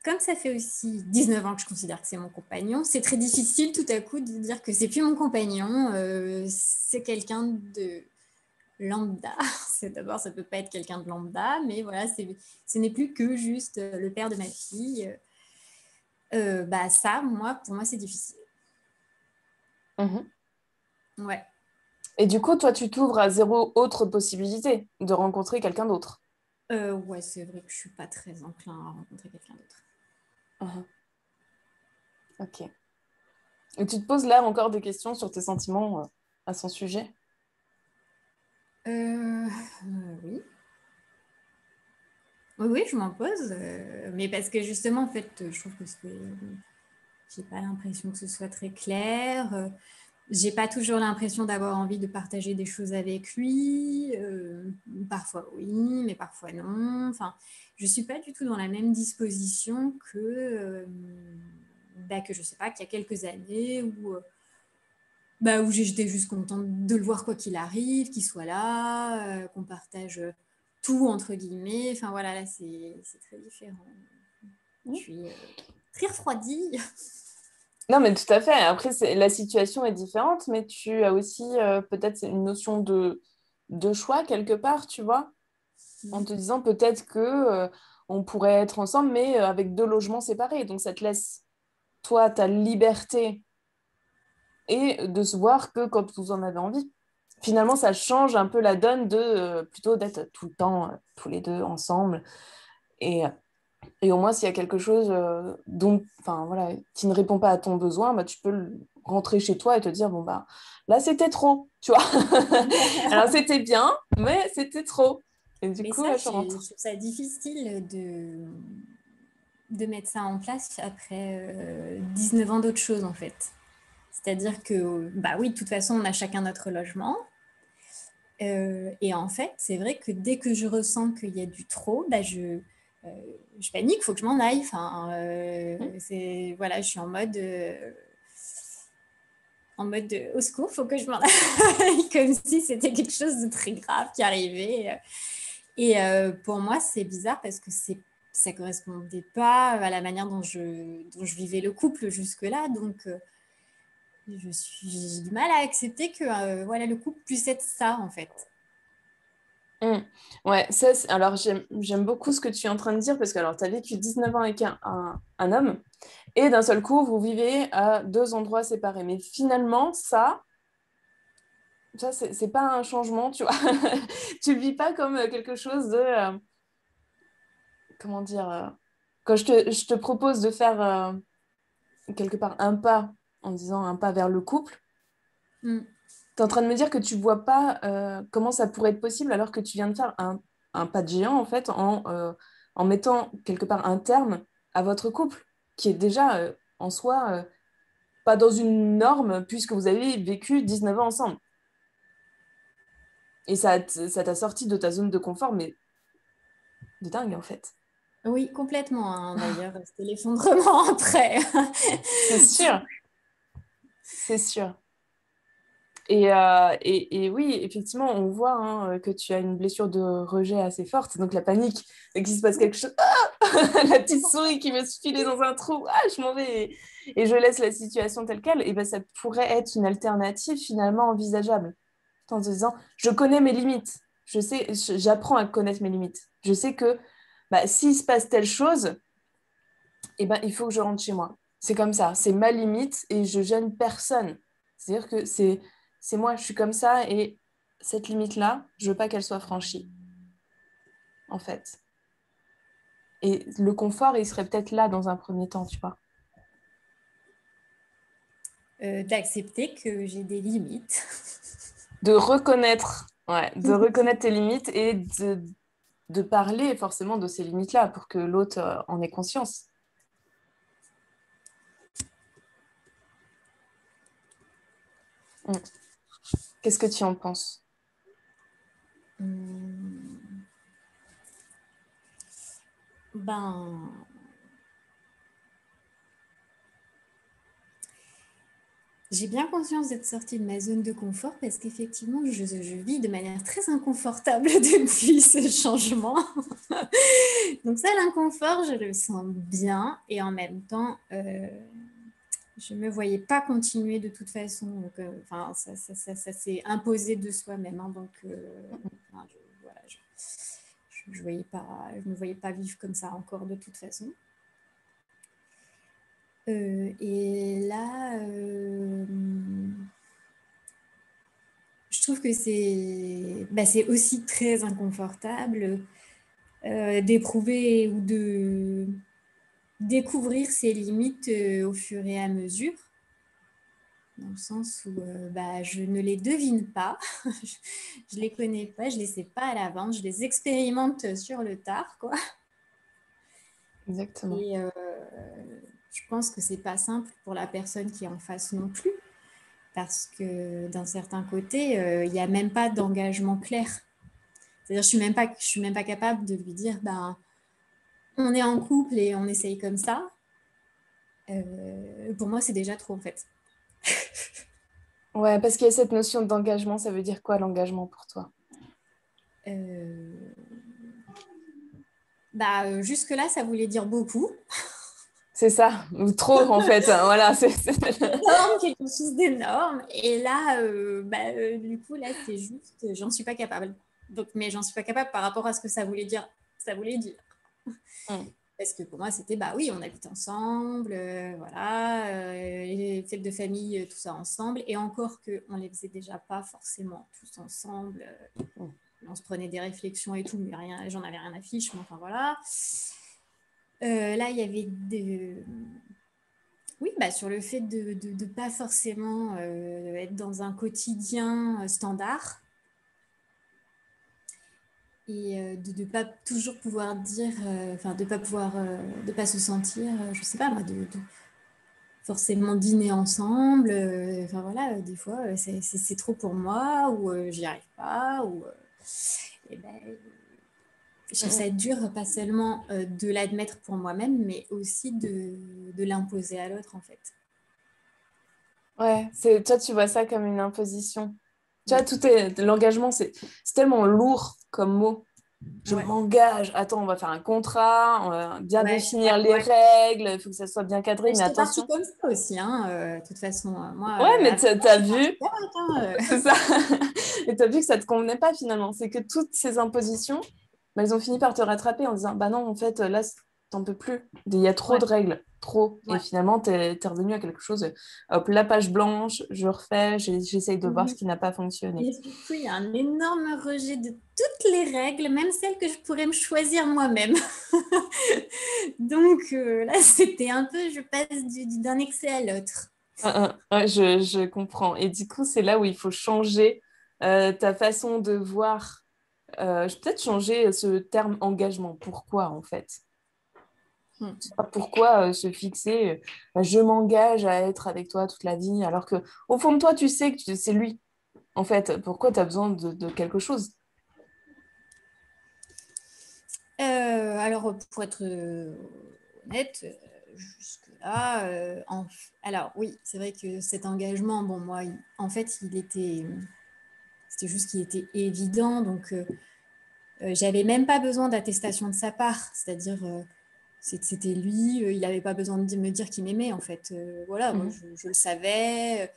comme ça fait aussi 19 ans que je considère que c'est mon compagnon, c'est très difficile tout à coup de dire que c'est plus mon compagnon, c'est quelqu'un de lambda. D'abord, ça peut pas être quelqu'un de lambda, mais voilà, ce n'est plus que juste le père de ma fille. Ça, pour moi, c'est difficile. Mhm. Ouais. Et du coup, toi, tu t'ouvres à zéro autre possibilité de rencontrer quelqu'un d'autre. Ouais, c'est vrai que je suis pas très enclin à rencontrer quelqu'un d'autre. Mhm. Ok. Et tu te poses là encore des questions sur tes sentiments à son sujet? Oui. Oui, oui, je m'en pose, mais parce que justement, en fait, je trouve que j'ai pas l'impression que ce soit très clair. J'ai pas toujours l'impression d'avoir envie de partager des choses avec lui. Parfois oui, mais parfois non. Enfin, je suis pas du tout dans la même disposition que je sais pas, qu'il y a quelques années où j'étais juste contente de le voir quoi qu'il arrive, qu'il soit là, qu'on partage tout entre guillemets. Enfin voilà, là c'est très différent. Je Mhm. suis très refroidie. Non, mais tout à fait. Après, la situation est différente, mais tu as aussi peut-être une notion de choix quelque part, tu vois, en te disant peut-être que on pourrait être ensemble, mais avec deux logements séparés. Donc, ça te laisse, toi, ta liberté et de se voir que quand vous en avez envie. Finalement, ça change un peu la donne de plutôt d'être tout le temps tous les deux ensemble. Et, et au moins, s'il y a quelque chose enfin, voilà, qui ne répond pas à ton besoin, bah, tu peux rentrer chez toi et te dire, bon, bah, là, c'était trop, tu vois. Alors, c'était bien, mais c'était trop. Et du Mais coup, ça, je je rentre. trouve ça difficile de mettre ça en place après 19 ans d'autres choses, en fait. C'est-à-dire que, bah oui, de toute façon, on a chacun notre logement. Et en fait, c'est vrai que dès que je ressens qu'il y a du trop, je panique, il faut que je m'en aille. Enfin, voilà, je suis en mode au secours, il faut que je m'en aille, comme si c'était quelque chose de très grave qui arrivait. Et pour moi, c'est bizarre parce que ça correspondait pas à la manière dont je vivais le couple jusque-là. Donc, j'ai du mal à accepter que voilà, le couple puisse être ça, en fait. Mm. Ouais, alors j'aime beaucoup ce que tu es en train de dire parce que alors tu as vécu 19 ans avec un homme et d'un seul coup vous vivez à deux endroits séparés. Mais finalement, ça c'est pas un changement, tu vois. Tu le vis pas comme quelque chose de, comment dire, quand je te propose de faire quelque part un pas en disant un pas vers le couple, Mm. tu es en train de me dire que tu vois pas comment ça pourrait être possible alors que tu viens de faire un pas de géant en fait en mettant quelque part un terme à votre couple qui est déjà en soi pas dans une norme puisque vous avez vécu 19 ans ensemble. Et ça t'a sorti de ta zone de confort, mais de dingue en fait. Oui, complètement, hein. D'ailleurs, c'était l'effondrement après. C'est sûr, c'est sûr. Et oui, effectivement, on voit hein, que tu as une blessure de rejet assez forte, donc la panique, dès qu'il se passe quelque chose, ah la petite souris qui veut se filer dans un trou, ah, je m'en vais et je laisse la situation telle qu'elle, et ben ça pourrait être une alternative finalement envisageable. En se disant, je connais mes limites, je sais, j'apprends à connaître mes limites. Je sais que bah, s'il se passe telle chose, eh ben, il faut que je rentre chez moi. C'est comme ça, c'est ma limite et je gêne personne. C'est-à-dire que c'est moi, je suis comme ça et cette limite-là, je veux pas qu'elle soit franchie, en fait. Et le confort, il serait peut-être là dans un premier temps, tu vois. D'accepter que j'ai des limites. De reconnaître tes limites et de parler forcément de ces limites-là pour que l'autre en ait conscience. Mm. Qu'est-ce que tu en penses? Hum, ben, j'ai bien conscience d'être sortie de ma zone de confort parce qu'effectivement, je vis de manière très inconfortable depuis ce changement. Donc ça, l'inconfort, je le sens bien et en même temps, je ne me voyais pas continuer de toute façon. Donc, ça s'est imposé de soi-même. Hein, donc, enfin, voilà, je me voyais pas vivre comme ça encore de toute façon. Et là, je trouve que c'est aussi très inconfortable d'éprouver ou de découvrir ses limites au fur et à mesure, dans le sens où je ne les devine pas, je les connais pas, je les sais pas à l'avance, je les expérimente sur le tard, quoi. Exactement. Et je pense que c'est pas simple pour la personne qui est en face non plus, parce que d'un certain côté, il n'y a même pas d'engagement clair. C'est-à-dire, je suis même pas capable de lui dire, on est en couple et on essaye comme ça. Pour moi, c'est déjà trop en fait. Ouais, parce qu'il y a cette notion d'engagement. Ça veut dire quoi l'engagement pour toi? Euh, Jusque-là, ça voulait dire beaucoup. C'est ça, ou trop en fait. Voilà, Énorme, quelque chose d'énorme. Et là, du coup, là, c'est juste, j'en suis pas capable. Donc, mais j'en suis pas capable par rapport à ce que ça voulait dire. Ça voulait dire. Mm. Parce que pour moi, c'était, oui, on habite ensemble, voilà, les fêtes de famille, tout ça ensemble. Et encore qu'on les faisait déjà pas forcément tous ensemble. On se prenait des réflexions et tout, mais rien, j'en avais rien à fiche, mais enfin voilà. Là, il y avait oui, sur le fait de ne pas forcément être dans un quotidien standard et de ne pas toujours pouvoir dire, de pas pouvoir, de pas se sentir, je sais pas moi, de forcément dîner ensemble. Enfin voilà, des fois, c'est trop pour moi ou j'y arrive pas ou et ben, je trouve Mm. ça dur, pas seulement de l'admettre pour moi-même, mais aussi de l'imposer à l'autre, en fait. Ouais, toi, tu vois ça comme une imposition. Tu vois, Oui, l'engagement, c'est tellement lourd comme mot. Je ouais, m'engage. Attends, on va faire un contrat, on va bien ouais, définir les ouais. règles, il faut que ça soit bien cadré, mais J'étais partie attention. comme ça aussi, hein, de toute façon. Moi, Ouais, mais à 20 ans, je t'as suis partie vu, direct. Hein. c'est ça. Et t'as vu que ça te convenait pas finalement. C'est que toutes ces impositions, elles ont fini par te rattraper en disant, bah non, en fait, là, t'en peux plus. Il y a trop Ouais, de règles, trop. Et ouais. finalement, t'es revenu à quelque chose. Hop, la page blanche, je refais, j'essaye de voir ce Oui. qui n'a pas fonctionné. Et surtout, il y a un énorme rejet de toutes les règles, même celles que je pourrais me choisir moi-même. Donc là, c'était un peu, je passe d'un excès à l'autre. Ouais, je comprends. Et du coup, c'est là où il faut changer ta façon de voir. Peut-être changer ce terme engagement. Pourquoi, en fait? Hmm. Pourquoi se fixer, je m'engage à être avec toi toute la vie, alors que au fond de toi, tu sais que c'est lui. En fait, pourquoi tu as besoin de quelque chose? Alors, pour être honnête, jusque-là, alors oui, c'est vrai que cet engagement, bon, moi, en fait, c'était juste qu'il était évident, donc j'avais même pas besoin d'attestation de sa part, c'est-à-dire, c'était lui, il n'avait pas besoin de me dire qu'il m'aimait, en fait. Voilà, moi, Mhm. je le savais,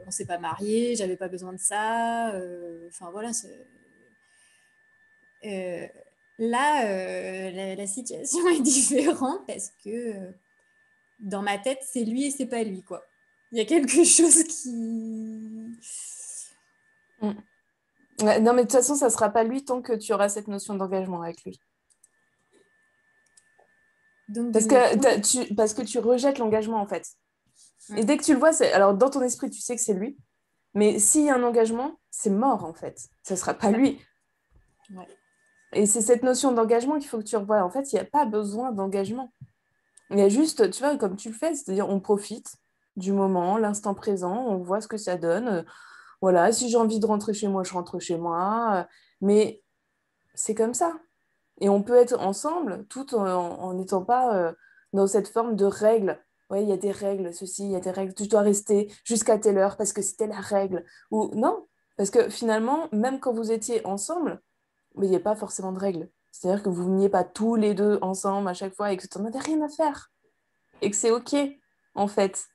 on s'est pas mariés, j'avais pas besoin de ça, enfin voilà, euh, là, la situation est différente parce que dans ma tête, c'est lui et c'est pas lui, quoi. Il y a quelque chose qui... Mm. Ouais, non, mais de toute façon, ça sera pas lui tant que tu auras cette notion d'engagement avec lui. Donc, de Parce me que, poser... parce que tu rejettes l'engagement, en fait. Et dès que tu le vois, alors dans ton esprit, tu sais que c'est lui. Mais s'il y a un engagement, c'est mort, en fait. Ça sera pas Ouais, lui. ouais. Et c'est cette notion d'engagement qu'il faut que tu revoies. En fait, il n'y a pas besoin d'engagement. Il y a juste, tu vois, comme tu le fais, c'est-à-dire on profite du moment, l'instant présent, on voit ce que ça donne. Voilà, si j'ai envie de rentrer chez moi, je rentre chez moi. Mais c'est comme ça. Et on peut être ensemble tout en n'étant pas dans cette forme de règle. ouais, il y a des règles, ceci, il y a des règles, tu dois rester jusqu'à telle heure parce que c'était la règle. Ou non, parce que finalement, même quand vous étiez ensemble, mais il n'y a pas forcément de règles. C'est-à-dire que vous veniez pas tous les deux ensemble à chaque fois et que tu n'en avais rien à faire. Et que c'est OK, en fait,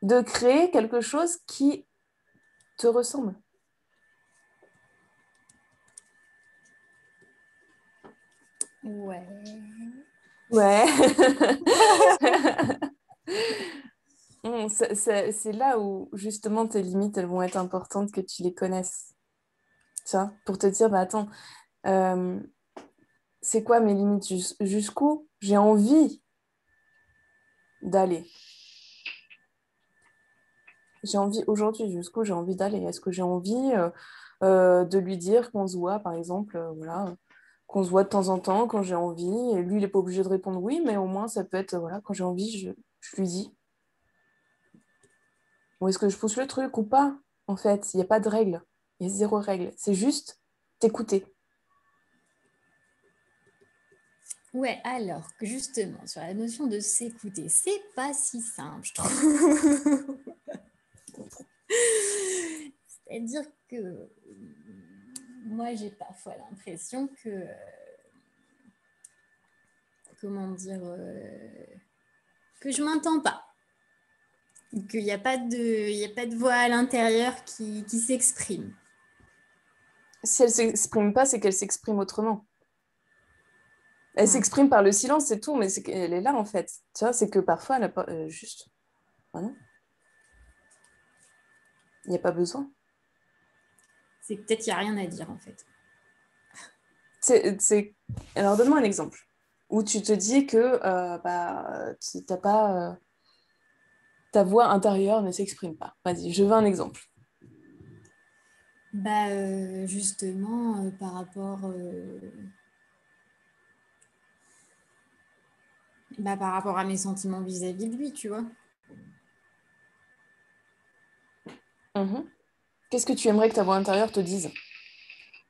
de créer quelque chose qui te ressemble. Ouais. Ouais. C'est là où justement tes limites, elles vont être importantes que tu les connaisses. Tu vois, pour te dire, bah attends, euh, c'est quoi mes limites? Jusqu'où j'ai envie d'aller? J'ai envie aujourd'hui, jusqu'où j'ai envie d'aller? Est-ce que j'ai envie de lui dire qu'on se voit, par exemple, voilà, qu'on se voit de temps en temps quand j'ai envie, et lui, il n'est pas obligé de répondre oui, mais au moins, ça peut être, voilà, quand j'ai envie, je lui dis. Ou est-ce que je pousse le truc ou pas? En fait, il n'y a pas de règle. Il y a zéro règle. C'est juste t'écouter. Ouais, alors que justement, sur la notion de s'écouter, c'est pas si simple, je trouve. C'est-à-dire que moi, j'ai parfois l'impression que, comment dire, que je m'entends pas. Qu'il n'y a pas de voix à l'intérieur qui s'exprime. Si elle s'exprime pas, c'est qu'elle s'exprime autrement. Elle Ouais. s'exprime par le silence, c'est tout, mais c'est qu'elle est là, en fait. Tu vois, c'est que parfois, elle a pas, juste, voilà, il n'y a pas besoin. C'est que peut-être qu'il n'y a rien à dire en fait. C'est... Alors, donne-moi un exemple où tu te dis que bah, t'as pas, ta voix intérieure ne s'exprime pas. Vas-y, je veux un exemple. Bah justement, par rapport à mes sentiments vis-à-vis de lui, tu vois. Mhm. Qu'est-ce que tu aimerais que ta voix intérieure te dise?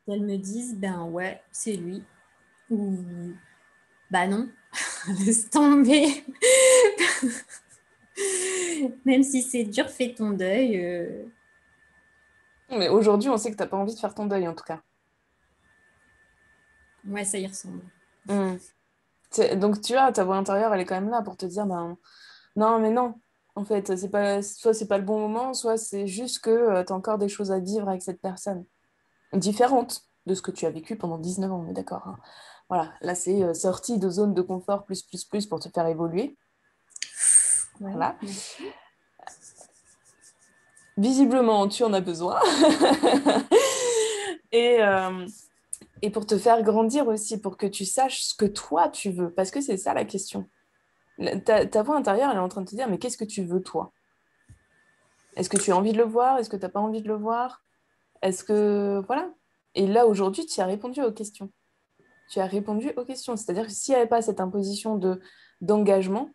Qu'elle me dise, ben ouais, c'est lui. Ou bah non, laisse tomber. Même si c'est dur, fais ton deuil. Mais aujourd'hui, on sait que t'as pas envie de faire ton deuil, en tout cas. Ouais, ça y ressemble. Mm. Donc, tu vois, ta voix intérieure, elle est quand même là pour te dire, ben, non, mais non. En fait, c'est pas, soit c'est pas le bon moment, soit c'est juste que tu as encore des choses à vivre avec cette personne. Différentes de ce que tu as vécu pendant 19 ans, on est d'accord, hein. Voilà, là, c'est sorti de zone de confort plus pour te faire évoluer. Ouais, Voilà. merci. Visiblement, tu en as besoin. Et, euh, et pour te faire grandir aussi, pour que tu saches ce que toi, tu veux. Parce que c'est ça la question. Ta voix intérieure, elle est en train de te dire, mais qu'est-ce que tu veux, toi? Est-ce que tu as envie de le voir? Est-ce que tu n'as pas envie de le voir? Est-ce que... Voilà. Et là, aujourd'hui, tu as répondu aux questions. Tu as répondu aux questions. C'est-à-dire que s'il n'y avait pas cette imposition d'engagement,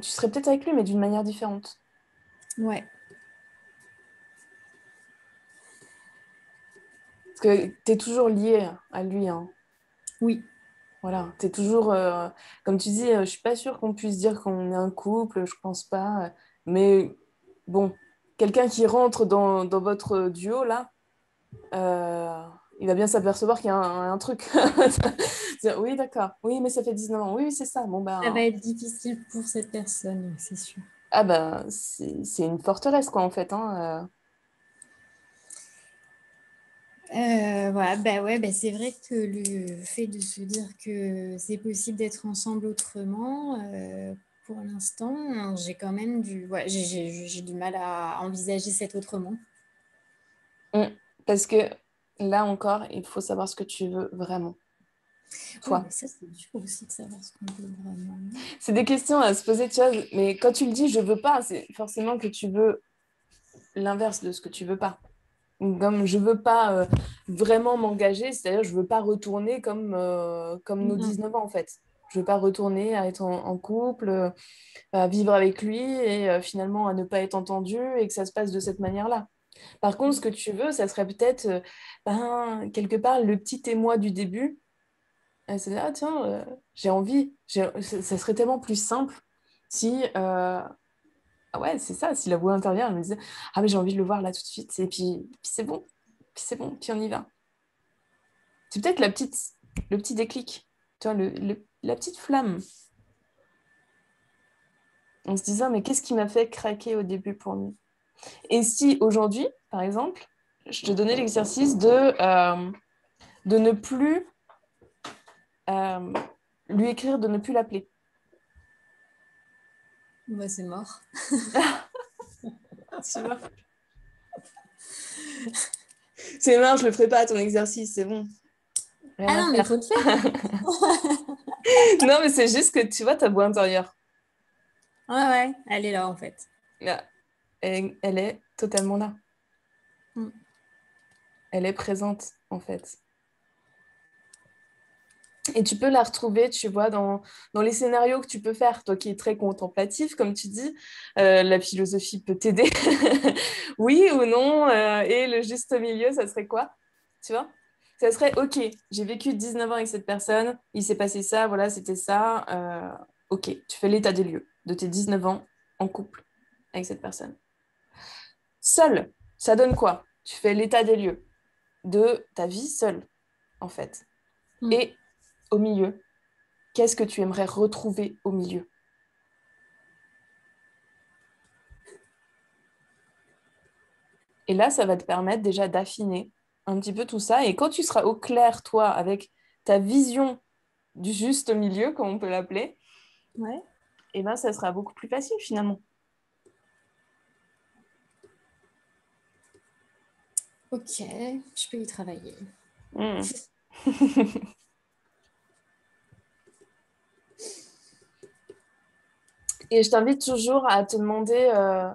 tu serais peut-être avec lui, mais d'une manière différente. Ouais, Parce que tu es toujours lié à lui, hein. oui. Voilà, tu es toujours... comme tu dis, je suis pas sûre qu'on puisse dire qu'on est un couple, je pense pas. Mais bon, quelqu'un qui rentre dans votre duo, là, euh, il va bien s'apercevoir qu'il y a un truc. Dire, oui, d'accord. Oui, mais ça fait 19 ans. Oui, oui, c'est ça. Bon, Ça va ben... être difficile pour cette personne, c'est sûr. Ah ben, c'est une forteresse, quoi, en fait, hein. Voilà, bah ouais, bah c'est vrai que le fait de se dire que c'est possible d'être ensemble autrement, pour l'instant, j'ai quand même j'ai du mal à envisager cet autrement. Mm. Parce que là encore, il faut savoir ce que tu veux vraiment, Oui, toi. mais ça, c'est dur aussi de savoir ce qu'on veut vraiment. C'est des questions à se poser, tu vois, mais quand tu le dis, je veux pas, c'est forcément que tu veux l'inverse de ce que tu veux pas. Comme je veux pas vraiment m'engager, c'est-à-dire je veux pas retourner comme nos Mm, 19 ans en fait. Je veux pas retourner à être en couple, à vivre avec lui et finalement à ne pas être entendu et que ça se passe de cette manière-là. Par contre, ce que tu veux, ça serait peut-être ben, quelque part le petit émoi du début. C'est ah tiens, j'ai envie. Ça serait tellement plus simple Si, ah ouais, c'est ça, si la voix intérieure, elle me disait, ah mais j'ai envie de le voir là tout de suite, et puis c'est bon, puis on y va. C'est peut-être le petit déclic, tu vois, la petite flamme. En se disant, mais qu'est-ce qui m'a fait craquer au début pour lui? Et si aujourd'hui, par exemple, je te donnais l'exercice de ne plus euh, lui écrire, de ne plus l'appeler. Moi, c'est mort. Tu vois. C'est mort, je le ferai pas à ton exercice, c'est bon. Rien Ah à non, mais il faire. faut le faire. Non, mais c'est juste que tu vois ta voix intérieure. Ouais, ouais, elle est là en fait. Là, elle est totalement là. Mm. Elle est présente, en fait. Et tu peux la retrouver, tu vois, dans les scénarios que tu peux faire. Toi qui es très contemplatif, comme tu dis, la philosophie peut t'aider. Oui ou non, et le juste milieu, ça serait quoi? Tu vois? Ça serait, OK, j'ai vécu 19 ans avec cette personne, il s'est passé ça, voilà, c'était ça. OK, tu fais l'état des lieux de tes 19 ans en couple avec cette personne. Seul, ça donne quoi? Tu fais l'état des lieux de ta vie seule, en fait. Mm. Et au milieu, qu'est-ce que tu aimerais retrouver au milieu? Et là, ça va te permettre déjà d'affiner un petit peu tout ça. Et quand tu seras au clair, toi, avec ta vision du juste milieu, comme on peut l'appeler, Ouais. eh ben, ça sera beaucoup plus facile finalement. Ok, je peux y travailler. Mm. Et je t'invite toujours à te demander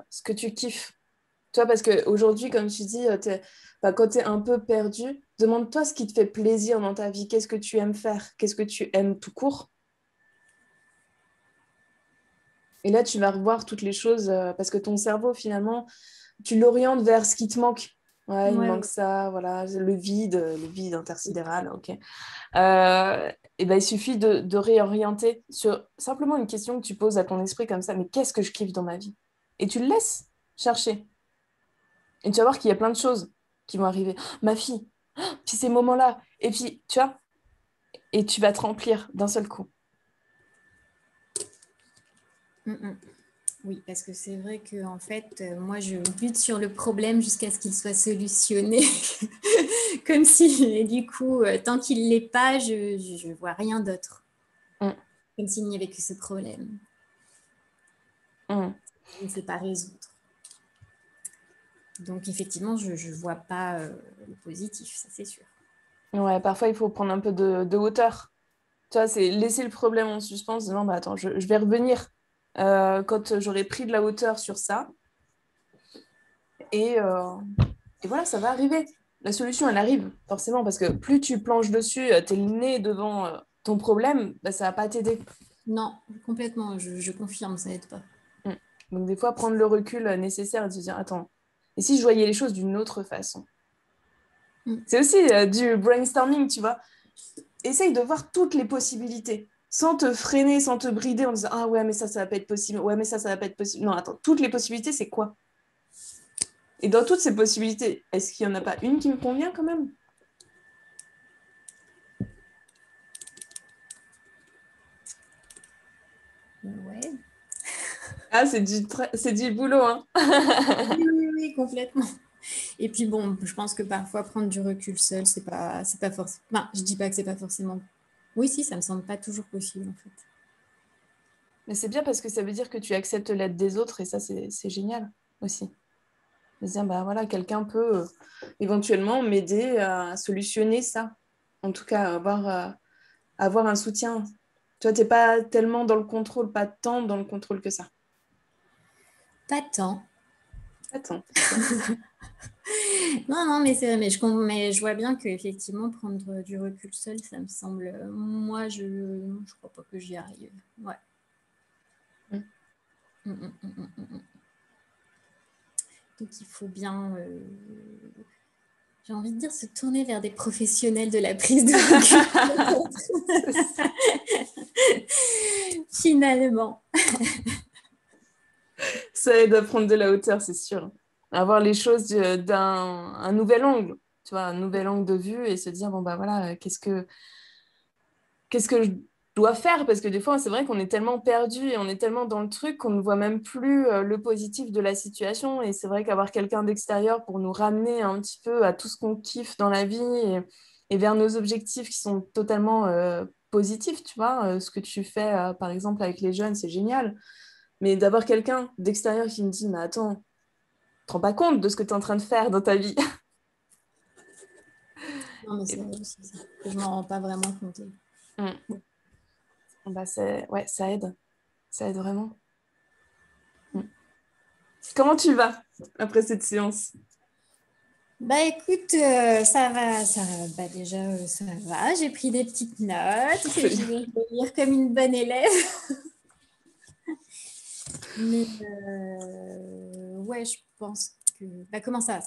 ce que tu kiffes. Toi, parce qu'aujourd'hui, comme tu dis, quand tu es un peu perdu, demande-toi ce qui te fait plaisir dans ta vie. Qu'est-ce que tu aimes faire? Qu'est-ce que tu aimes tout court? Et là, tu vas revoir toutes les choses parce que ton cerveau, finalement, tu l'orientes vers ce qui te manque. Ouais, il me Ouais, manque ouais. ça, voilà, le vide intersidéral, ok. Et ben, il suffit de réorienter sur simplement une question que tu poses à ton esprit comme ça, mais qu'est-ce que je kiffe dans ma vie? Et tu le laisses chercher. Et tu vas voir qu'il y a plein de choses qui vont arriver. Oh, ma fille, oh, puis ces moments-là. Et puis, tu vois, et tu vas te remplir d'un seul coup. Mm, mm. Oui, parce que c'est vrai que en fait, moi, je bute sur le problème jusqu'à ce qu'il soit solutionné, comme si, et du coup, tant qu'il l'est pas, je vois rien d'autre, Mm, comme s'il n'y avait que ce problème. mm. Je ne sais pas résoudre. Donc, effectivement, je ne vois pas le positif, ça c'est sûr. Ouais, parfois, il faut prendre un peu de hauteur. Tu vois, c'est laisser le problème en suspens, en se disant, bah, attends, je vais revenir quand j'aurai pris de la hauteur sur ça. Et, euh, et voilà, ça va arriver. La solution, elle arrive, forcément, parce que plus tu planches dessus, t'es le nez devant ton problème, bah, ça va pas t'aider. Non, complètement, je confirme, ça n'aide pas. Mm. Donc, des fois, prendre le recul nécessaire et se dire, attends, et si je voyais les choses d'une autre façon? Mm. C'est aussi du brainstorming, tu vois. Essaye de voir toutes les possibilités, sans te freiner, sans te brider en disant, ah ouais, mais ça va pas être possible. Ouais, mais ça va pas être possible. Non, attends, toutes les possibilités, c'est quoi? Et dans toutes ces possibilités, est-ce qu'il n'y en a pas une qui me convient quand même? Ouais. Ah, c'est du boulot, hein. Oui, oui, oui, complètement. Et puis bon, je pense que parfois prendre du recul seul, c'est pas forcément. Enfin, je dis pas que c'est pas forcément. Oui, si, ça me semble pas toujours possible en fait. Mais c'est bien parce que ça veut dire que tu acceptes l'aide des autres et ça, c'est génial aussi. De se dire, bah voilà, quelqu'un peut éventuellement m'aider à solutionner ça. En tout cas, avoir un soutien. Toi, t'es pas tellement dans le contrôle, pas tant dans le contrôle que ça. Pas tant. Attends, ok. Non, non, mais c'est vrai, mais je vois bien qu'effectivement, prendre du recul seul, ça me semble. Moi, je crois pas que j'y arrive. Ouais. Mm. Mm, mm, mm, mm, mm, mm. Donc il faut bien, j'ai envie de dire, se tourner vers des professionnels de la prise de recul. C'est ça. Finalement. Ça aide à prendre de la hauteur, c'est sûr. À voir les choses d'un un nouvel angle, tu vois, un nouvel angle de vue et se dire, bon, bah voilà, qu'est-ce que je dois faire? Parce que des fois, c'est vrai qu'on est tellement perdu et on est tellement dans le truc qu'on ne voit même plus le positif de la situation. Et c'est vrai qu'avoir quelqu'un d'extérieur pour nous ramener un petit peu à tout ce qu'on kiffe dans la vie et vers nos objectifs qui sont totalement positifs, tu vois, ce que tu fais, par exemple, avec les jeunes, c'est génial. Mais d'avoir quelqu'un d'extérieur qui me dit, mais attends, tu te rends pas compte de ce que tu es en train de faire dans ta vie. Non, mais Et c'est bon, vrai aussi ça. Je m'en rends pas vraiment compte. mm. Bah, ouais, ça aide vraiment. Mm. Comment tu vas après cette séance? Bah écoute, ça va. Bah déjà, ça va. J'ai pris des petites notes que C'est je vais lire comme une bonne élève. Mais ouais, je pense que. Bah comment ça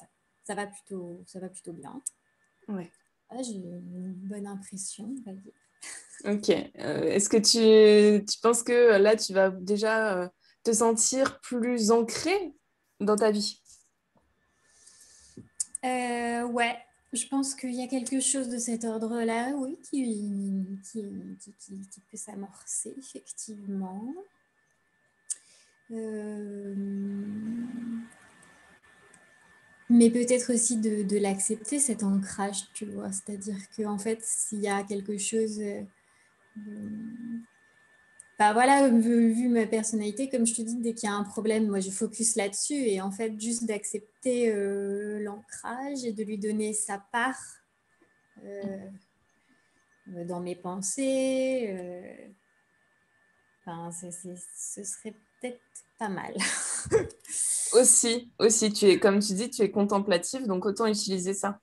va plutôt bien. ouais. Ah, j'ai une bonne impression, on va dire. Ok. Est-ce que tu penses que là, tu vas déjà te sentir plus ancré dans ta vie? Ouais, je pense qu'il y a quelque chose de cet ordre-là, oui, qui peut s'amorcer, effectivement. Euh, mais peut-être aussi de l'accepter, cet ancrage, tu vois. C'est-à-dire qu'en fait, s'il y a quelque chose... bah voilà, vu ma personnalité, comme je te dis, dès qu'il y a un problème, moi je focus là-dessus. Et en fait, juste d'accepter l'ancrage et de lui donner sa part euh, dans mes pensées, enfin, ce serait peut-être pas mal. Aussi, comme tu dis, tu es contemplatif, donc autant utiliser ça.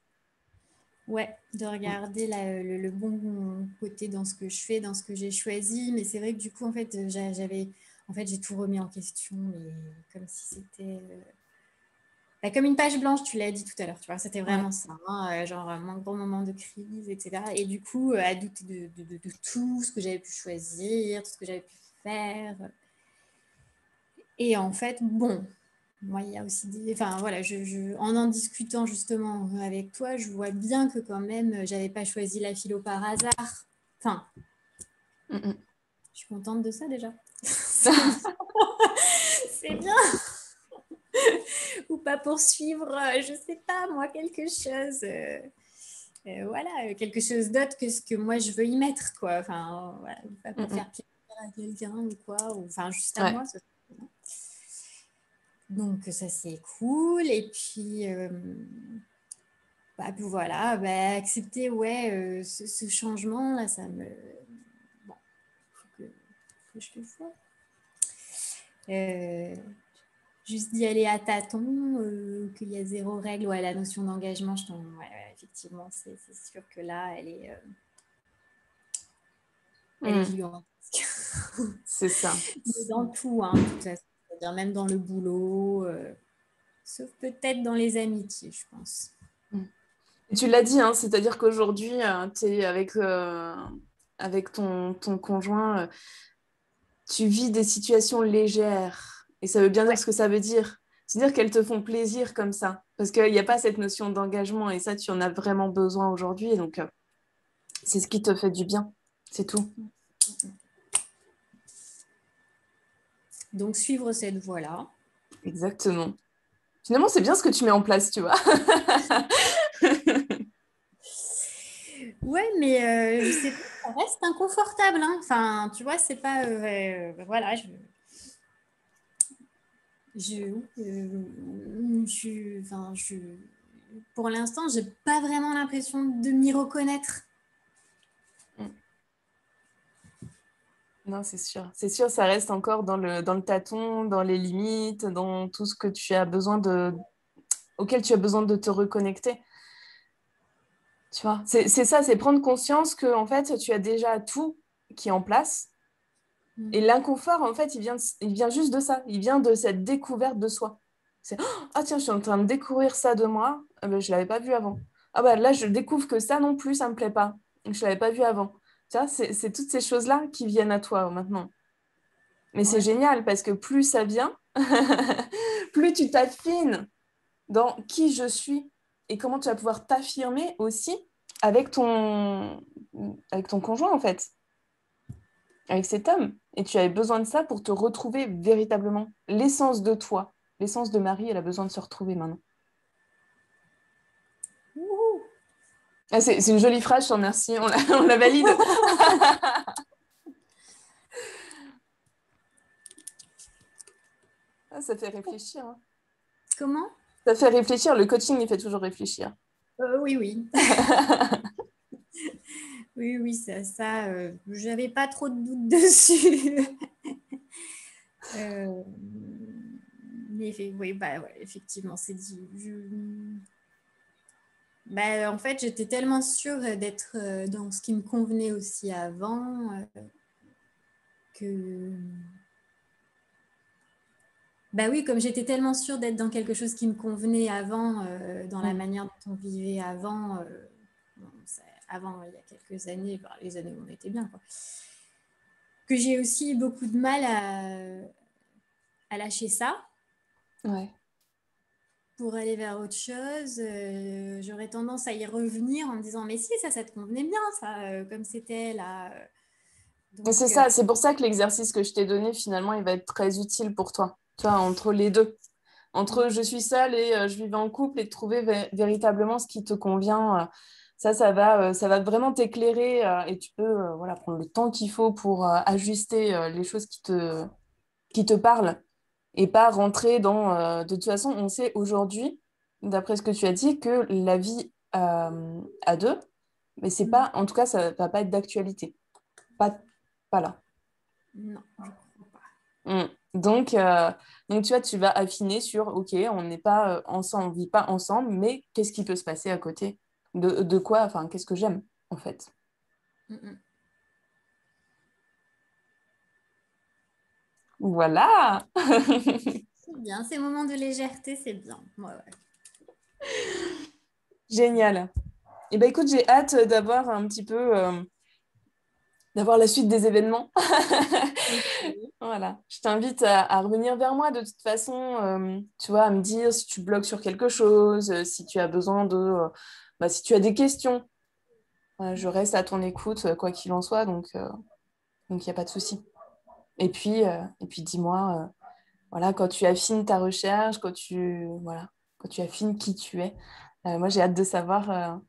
Ouais, de regarder le bon côté dans ce que je fais, dans ce que j'ai choisi. Mais c'est vrai que du coup, en fait, j'ai tout remis en question, mais comme si c'était bah, comme une page blanche, tu l'as dit tout à l'heure, tu vois, c'était Ouais. vraiment ça, hein, genre un bon moment de crise, etc. Et du coup, à douter de tout ce que j'avais pu choisir, tout ce que j'avais pu faire. Et en fait, bon, moi, il y a aussi des... Enfin, voilà, en discutant justement avec toi, je vois bien que quand même, j'avais pas choisi la philo par hasard. Enfin, Mm, je suis contente de ça déjà. mm. C'est bien. Ou pas poursuivre, je sais pas, moi, quelque chose... voilà, quelque chose d'autre que ce que moi je veux y mettre, quoi. Enfin, voilà, pas Mm, pour faire plaisir à quelqu'un ou quoi, ou enfin juste à Ouais. moi. Donc ça c'est cool. Et puis, bah, puis voilà, bah, accepter ouais, ce changement là, ça me. Bon, faut que je le fasse. Juste d'y aller à tâtons, qu'il y a zéro règle ou à la notion d'engagement, ouais, effectivement, c'est sûr que là, elle est Mm. gigantesque. C'est ça. Mais dans tout, hein, de toute façon. C'est-à-dire même dans le boulot, sauf peut-être dans les amitiés, je pense. Mm. Et tu l'as dit, hein, c'est-à-dire qu'aujourd'hui, tu es avec ton conjoint, tu vis des situations légères. Et ça veut bien dire Ouais, ce que ça veut dire. C'est-à-dire qu'elles te font plaisir comme ça. Parce qu'il n'y a pas cette notion d'engagement. Et ça, tu en as vraiment besoin aujourd'hui. Donc, c'est ce qui te fait du bien. C'est tout. donc suivre cette voie-là. Exactement. Finalement, c'est bien ce que tu mets en place, tu vois. Ouais, mais je sais pas, ça reste inconfortable. Hein. Enfin, tu vois, c'est pas. Voilà, enfin, pour l'instant, j'ai pas vraiment l'impression de m'y reconnaître. Non, c'est sûr. C'est sûr, ça reste encore dans le tâton, dans les limites, dans tout ce que tu as besoin auquel tu as besoin de te reconnecter. Tu vois, c'est ça, c'est prendre conscience que en fait, tu as déjà tout qui est en place. Et Mm. l'inconfort, en fait, il vient juste de ça. Il vient de cette découverte de soi. C'est ah tiens, je suis en train de découvrir ça de moi. Ah ben, je l'avais pas vu avant. Ah bah là, je découvre que ça non plus, ça me plaît pas. Je l'avais pas vu avant. Tu vois, c'est toutes ces choses-là qui viennent à toi maintenant. Mais c'est Ouais. génial parce que plus ça vient, plus tu t'affines dans qui je suis et comment tu vas pouvoir t'affirmer aussi avec avec ton conjoint, en fait, avec cet homme. Et tu avais besoin de ça pour te retrouver véritablement. L'essence de toi, l'essence de Marie, elle a besoin de se retrouver maintenant. Wouhou. Ah, c'est une jolie phrase, je te remercie. On la valide. Ah, ça fait réfléchir, hein. Comment? Ça fait réfléchir. Le coaching, il fait toujours réfléchir. Oui, oui. Oui, oui, j'avais pas trop de doutes dessus. Mais oui, bah, ouais, effectivement, c'est dit. Bah, en fait, j'étais tellement sûre d'être dans ce qui me convenait aussi avant que... Bah oui, comme j'étais tellement sûre d'être dans quelque chose qui me convenait avant, dans la manière dont on vivait avant, bon, avant, il y a quelques années, bah, les années où on était bien, quoi, que j'ai aussi beaucoup de mal à lâcher ça Ouais. pour aller vers autre chose. J'aurais tendance à y revenir en me disant, mais si, ça te convenait bien, ça, comme c'était là. Et c'est Donc, ça, c'est pour ça que l'exercice que je t'ai donné, finalement, il va être très utile pour toi. Tu vois, entre les deux. Entre je suis seule et je vis en couple et de trouver véritablement ce qui te convient. Ça va vraiment t'éclairer et tu peux voilà, prendre le temps qu'il faut pour ajuster les choses qui te parlent et pas rentrer dans... de toute façon, on sait aujourd'hui, d'après ce que tu as dit, que la vie à deux, mais c'est pas, en tout cas, ça va pas être d'actualité. Pas, pas là. non, je crois pas. Mm. Donc, tu vois, tu vas affiner sur, OK, on n'est pas ensemble, on vit pas ensemble, mais qu'est-ce qui peut se passer à côté? De quoi? Enfin, qu'est-ce que j'aime, en fait? Mm, mm. Voilà! C'est bien, ces moments de légèreté, c'est bien. Ouais, ouais. Génial. Et ben écoute, j'ai hâte d'avoir un petit peu, d'avoir la suite des événements. Ok. Voilà. Je t'invite à revenir vers moi de toute façon, tu vois, à me dire si tu bloques sur quelque chose, si tu as besoin bah, si tu as des questions. Je reste à ton écoute, quoi qu'il en soit, donc il n'y a pas de souci. Et puis dis-moi, voilà, quand tu affines ta recherche, voilà, quand tu affines qui tu es, moi j'ai hâte de savoir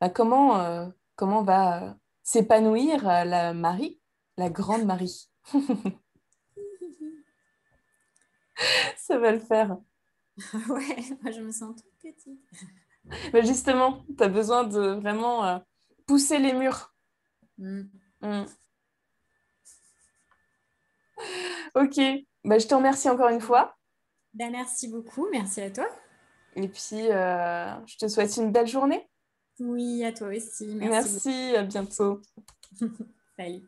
bah, comment va s'épanouir la Marie, la grande Marie. Ça va le faire. Ouais, moi je me sens toute petite. Mais justement, tu as besoin de vraiment pousser les murs. Mm. Mm. Ok, bah, je te remercie encore une fois. Ben, merci beaucoup, merci à toi. Et puis, je te souhaite une belle journée. Oui, à toi aussi, merci beaucoup. Merci, à bientôt. Salut.